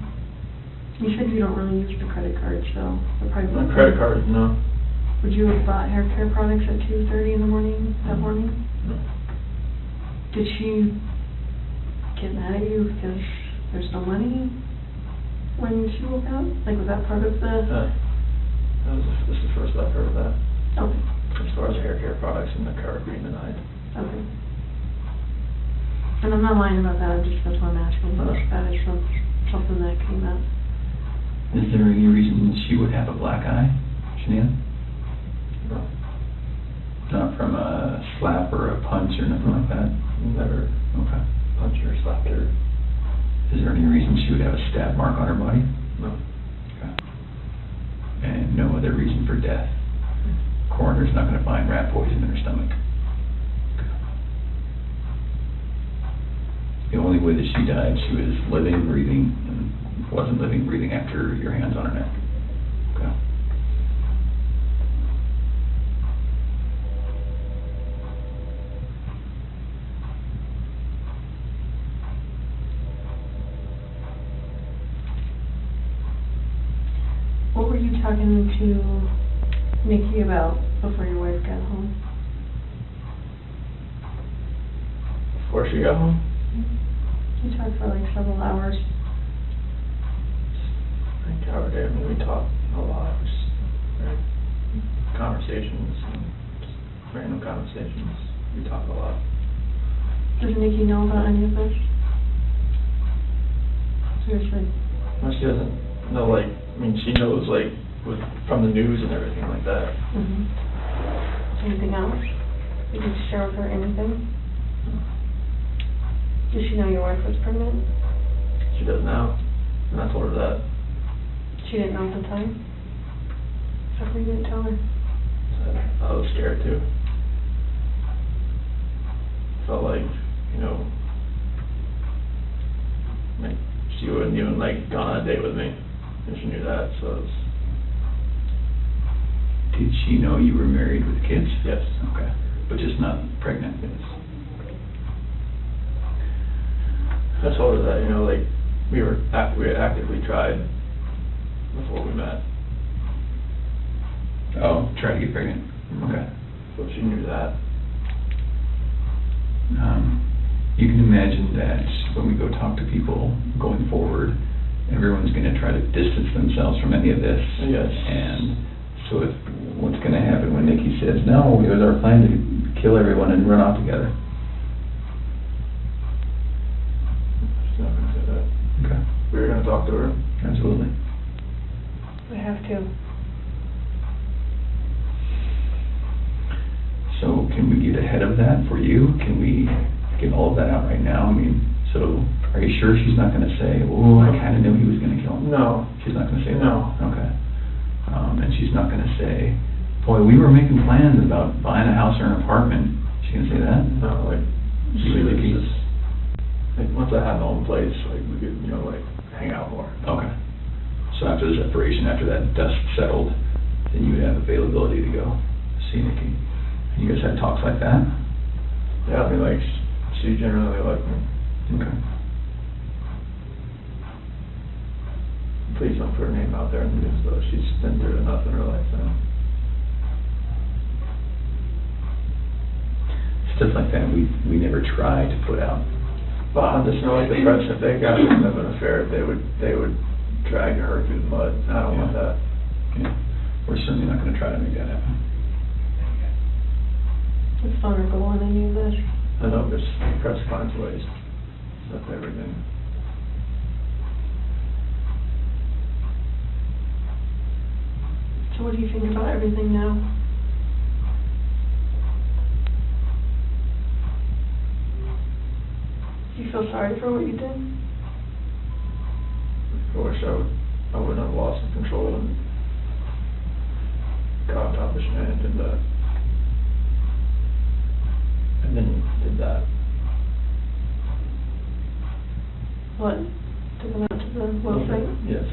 You said you don't really use the credit card, so they're probably... My credit card, no. Would you have bought hair care products at 2:30 in the morning, that morning? No. Did she get mad at you because there's no money when she woke up? Like, was that part of the... This is the first I've heard of that. Okay. As far as hair care products and the card being denied. Okay. And I'm not lying about that, that's why I'm asking. That is something that came up. Is there any reason she would have a black eye, Shanann? No. Not from a slap or a punch or nothing like that? Never punched her or slapped her. Is there any reason she would have a stab mark on her body? No. Okay. And no other reason for death? Coroner's not going to find rat poison in her stomach? Okay. The only way that she died, she was living, breathing, and wasn't living, breathing after your hands on her neck. Okay. talking to Nikki about before your wife got home? Before she got home? You talked for like several hours. I think our day, I mean, we talked a lot. Just, right, conversations, and just random conversations. We talk a lot. Does Nikki know about any of this? Seriously. No, she doesn't know, like, I mean, she knows, like, from the news and everything like that. Anything else? Did you share with her anything? Did she know your wife was pregnant? She does now, and I told her that. She didn't know at the time? How come you didn't tell her? I was scared too. Felt like, you know, like she wouldn't even like gone on a date with me if she knew that, so it was... Did she know you were married with kids? Yes. Okay. But just not pregnant? Yes. I told her that, you know, like, we had actively tried before we met. Oh, try to get pregnant. Okay. So she knew that. You can imagine that when we go talk to people going forward, everyone's going to try to distance themselves from any of this. Yes. And so what's going to happen when Nikki says, no, it was our plan to kill everyone and run off together? She's not going to say that. Okay. We were going to talk to her. Absolutely. I have to. So can we get ahead of that for you? Can we get all of that out right now? I mean, so are you sure she's not going to say, oh, I kind of knew he was going to kill him? No. She's not going to say that? No. Okay. And she's not going to say, boy, we were making plans about buying a house or an apartment. She going to say that? No, like, She was just, like, once I had my own place, like, we could, you know, like, hang out more. Okay. So after the separation, after that dust settled, then you would have availability to go see Nikki. You guys had talks like that? Yeah, I mean, like, she generally liked me. Okay. Please don't put her name out there in the news, though. She's been through enough in her life now. Stuff like that we never try to put out. But I just know, like, the press, if they got him of an affair, they would drag her through the mud. I don't want that. Yeah. We're certainly not going to try to make that happen. It's vulnerable in any of this. I know, but the press finds ways. That's everything. So what do you think about everything now? Do you feel sorry for what you did? I wish I wouldn't have lost control and got on top of Shanae and did that. And then did that. What? Took him out to the well site? Yes.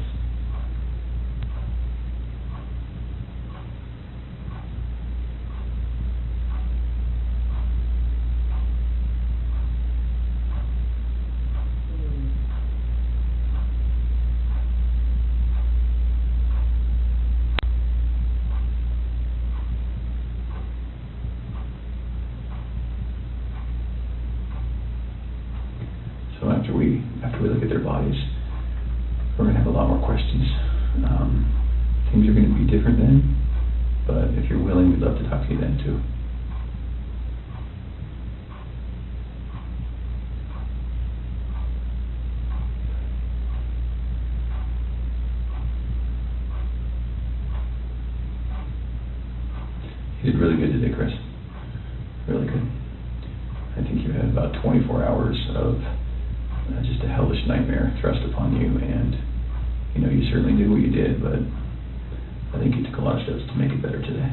So after we look at their bodies, we're going to have a lot more questions. Things are going to be different then, but if you're willing, we'd love to talk to you then too. You did really good today, Chris. Really good. I think you had about 24 hours of just a hellish nightmare thrust upon you, and you know, you certainly did what you did, but I think you took a lot of steps to make it better today.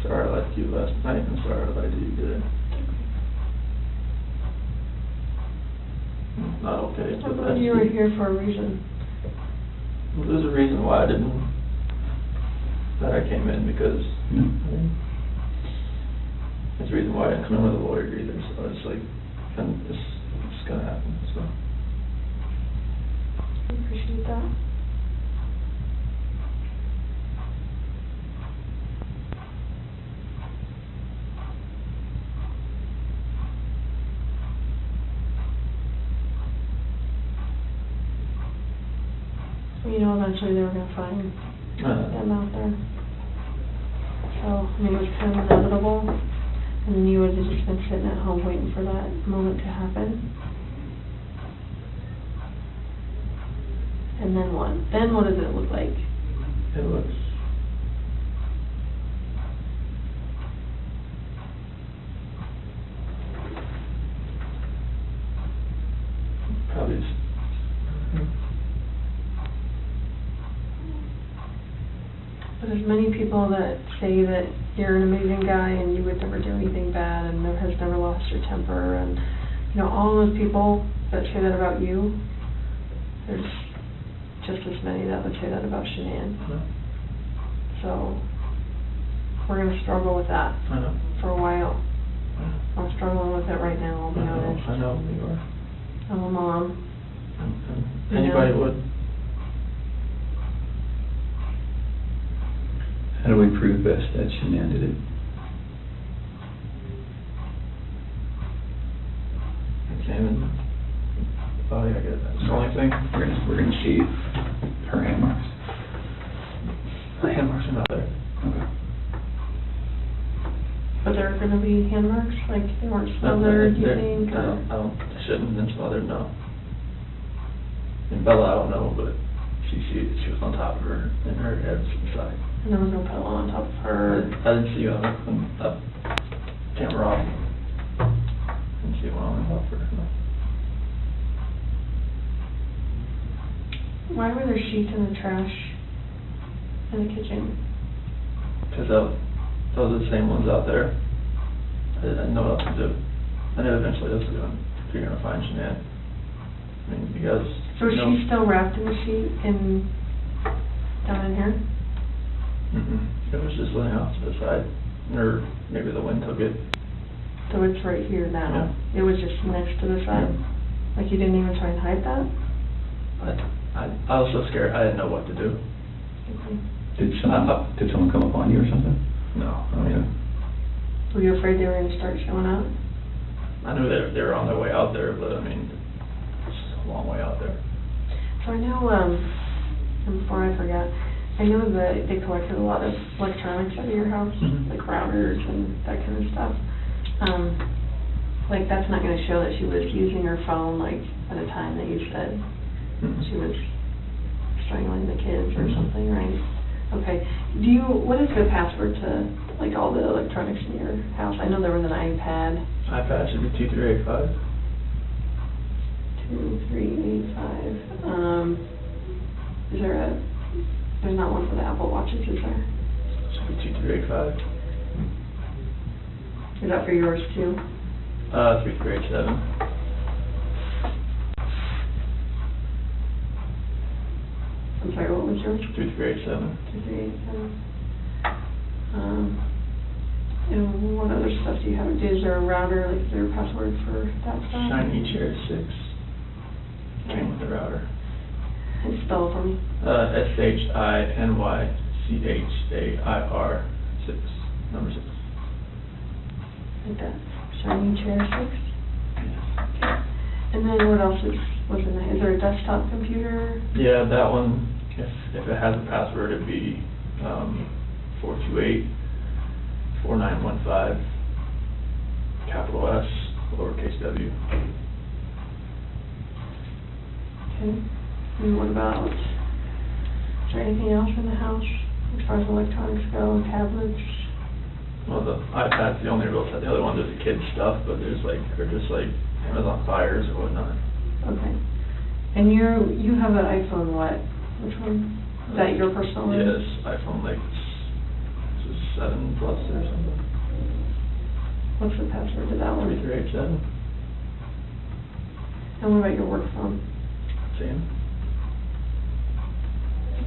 Sorry I lied to you last night, and sorry I lied to you today. Not okay. I thought you were here for a reason. Well, there's a reason why that I came in, because there's a reason why I didn't come in with a lawyer either, so it's like, and it's gonna happen, so. I appreciate that. You know, eventually they were going to find them out there. So, I mean, it was kind of inevitable. And then you would have just been sitting at home waiting for that moment to happen. And then what? Then what does it look like? It looks probably just, But there's many people that say that you're an amazing guy and you would never do anything bad and has never lost your temper, and you know, all those people that say that about you, there's just as many that would say that about Shanann. So we're going to struggle with that for a while. I'm struggling with it right now, I'll be honest. I know you are. I'm a mom. Anybody would. How do we prove best that Shanann did it? Examine the body, I guess. That's the only thing. We're gonna see her hand marks. The hand marks are not there. Okay. But there are going to be hand marks? Like they weren't smothered, you think? I don't, they shouldn't have been smothered, no. And Bella, I don't know, but she was on top of her, and her head was to the side. And there was no pillow on top of her? I didn't see you on the camera off. Didn't see one on top of her, no. Why were there sheets in the trash in the kitchen? Because those are the same ones out there. I didn't know what else to do. I knew eventually this was you're going to find Shanann. I mean, because... So is she still wrapped in the sheet down in here? It was just laying off to the side. Or maybe the wind took it. So it's right here now? Yeah. It was just next to the side? Yeah. Like you didn't even try and hide that? I was so scared, I didn't know what to do. Okay. Did someone come up on you or something? No, I mean... Were you afraid they were going to start showing up? I knew they were on their way out there, but I mean, it's a long way out there. So I know, and before I forget, I know that they collected a lot of electronics out of your house, like routers and that kind of stuff. Like that's not going to show that she was using her phone like at a time that you said she was strangling the kids or something, right? Okay. What is the password to like all the electronics in your house? I know there was an iPad. iPad should be 2385. 2385. There's not one for the Apple Watches, is there? Should be 2385. Is that for yours too? 3387. I'm sorry, what was yours? 3387. 2387. And what other stuff do you have? Is there a router, like is there a password for that stuff? Shiny Chair 6. Came with the router. And spell it for me. SHINYCHAIR 6. Number 6. Like that. Shiny Chair 6? Yes. Okay. And then what else was in there? Is there a desktop computer? Yeah, that one, if it has a password, it'd be 428-4915, capital S, lowercase w. Okay. And what about, is there anything else in the house as far as electronics go, tablets? Well, the iPad's the only real set. The other ones are the kids' stuff, but they're just like Amazon Fires or whatnot. Okay. And you have an iPhone what? Which one? Is that your personal one? Yes, iPhone like 7 Plus or something. What's the password to that one? 3387. And what about your work phone? Same.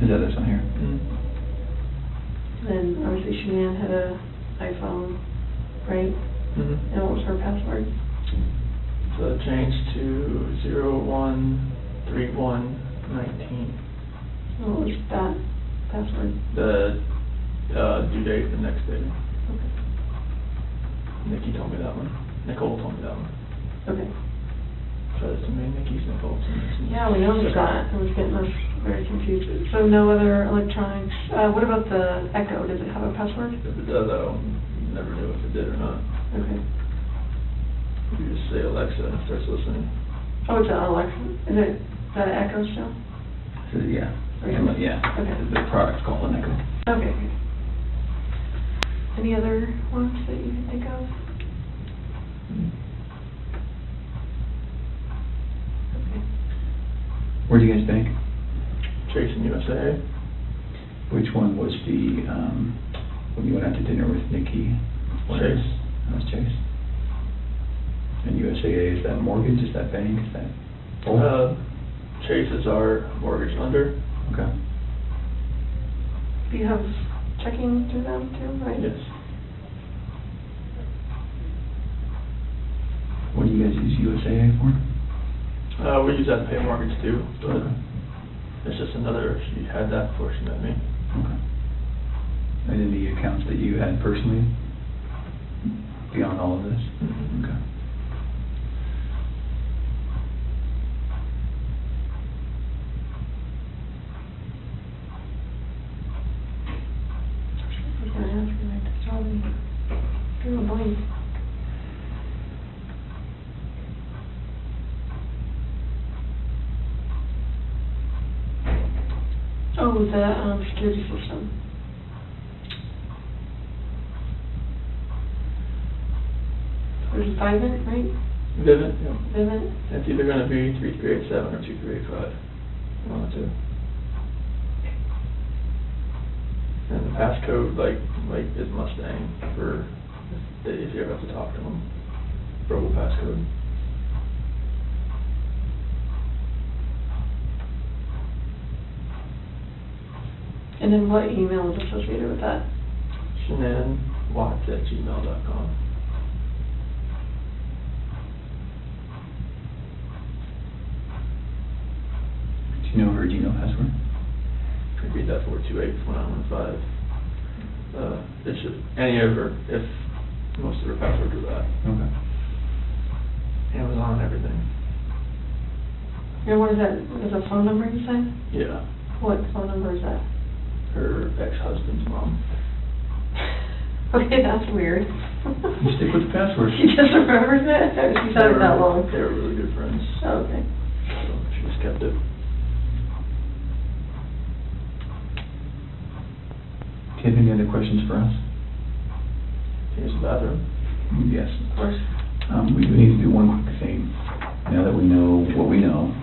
Is that this one here? And obviously Shanann had an iPhone, right? And what was her password? So it changed to 013119. What was that password? The due date the next day. Okay. Nikki told me that one. Nicole told me that one. Okay. tries to make Nikki's involved in this. Yeah, we noticed that. It was getting us very confused. So no other electronics. What about the Echo? Does it have a password? If it does, I don't never knew if it did or not. Okay. You just say Alexa and it starts listening. Oh, it's an Alexa. Is that an Echo still? So, yeah. Okay. Yeah. Okay. The product's called an Echo. Okay. Any other ones that you can think of? Where do you guys bank? Chase in USA. Which one was the, when you went out to dinner with Nikki? Chase. That was Chase. And USAA, is that mortgage? Is that bank? Is that both? Chase is our mortgage lender. Okay. Do you have checking through them too, right? Yes. What do you guys use USAA for? We use that to pay mortgage too, but it's just another, she had that before she met me. Okay. And any accounts that you had personally beyond all of this? Mm-hmm. Okay. I was going to ask you that. It's probably drew a blank. Oh, the security system. There's Vivint, right? Vivint, yeah. Vivint. It's either going to be 3387 or 2385. One of the two. And the passcode, like is Mustang for if you ever have to talk to them. Verbal passcode. And then what email is associated with that? ShanannWatts@gmail.com. Do you know her Gmail password? Could read that 428-1915. It's just any of her, if most of her passwords are that. Okay. Amazon, everything. And what is that? Is a phone number you said? Yeah. What phone number is that? Her ex-husband's mom. Okay, that's weird. You stick with the password. She just remembers it? Or she's had it that long? They were really good friends. Oh, okay. So she just kept it. Do you have any other questions for us? Here's the bathroom. Yes. Of course. We do need to do one quick thing. Now that we know what we know,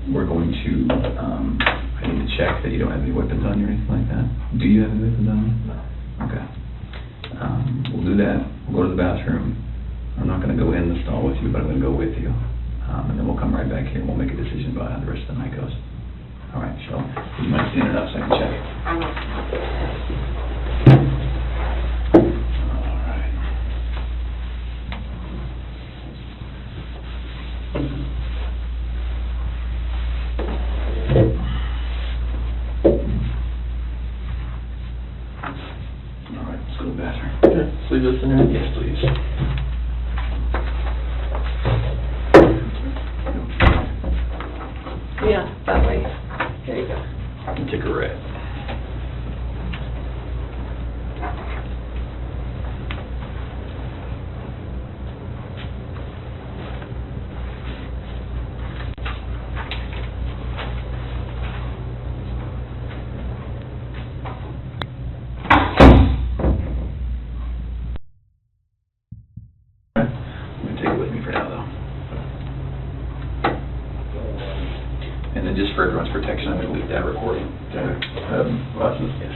we're going to, I need to check that you don't have any weapons on you or anything like that. Do you have any weapons on you? No. Okay. We'll do that. We'll go to the bathroom. I'm not going to go in the stall with you, but I'm going to go with you. And then we'll come right back here and we'll make a decision about how the rest of the night goes. All right, so you might stand it up so I can check it. All right, let's go to the bathroom. Okay, so leave this in there? Yes, please. Yeah, that way. There you go. Take a red. I'm going to take it with me for now, though. And then just for everyone's protection, I'm going to leave that recording. Okay. Glasses? Yes.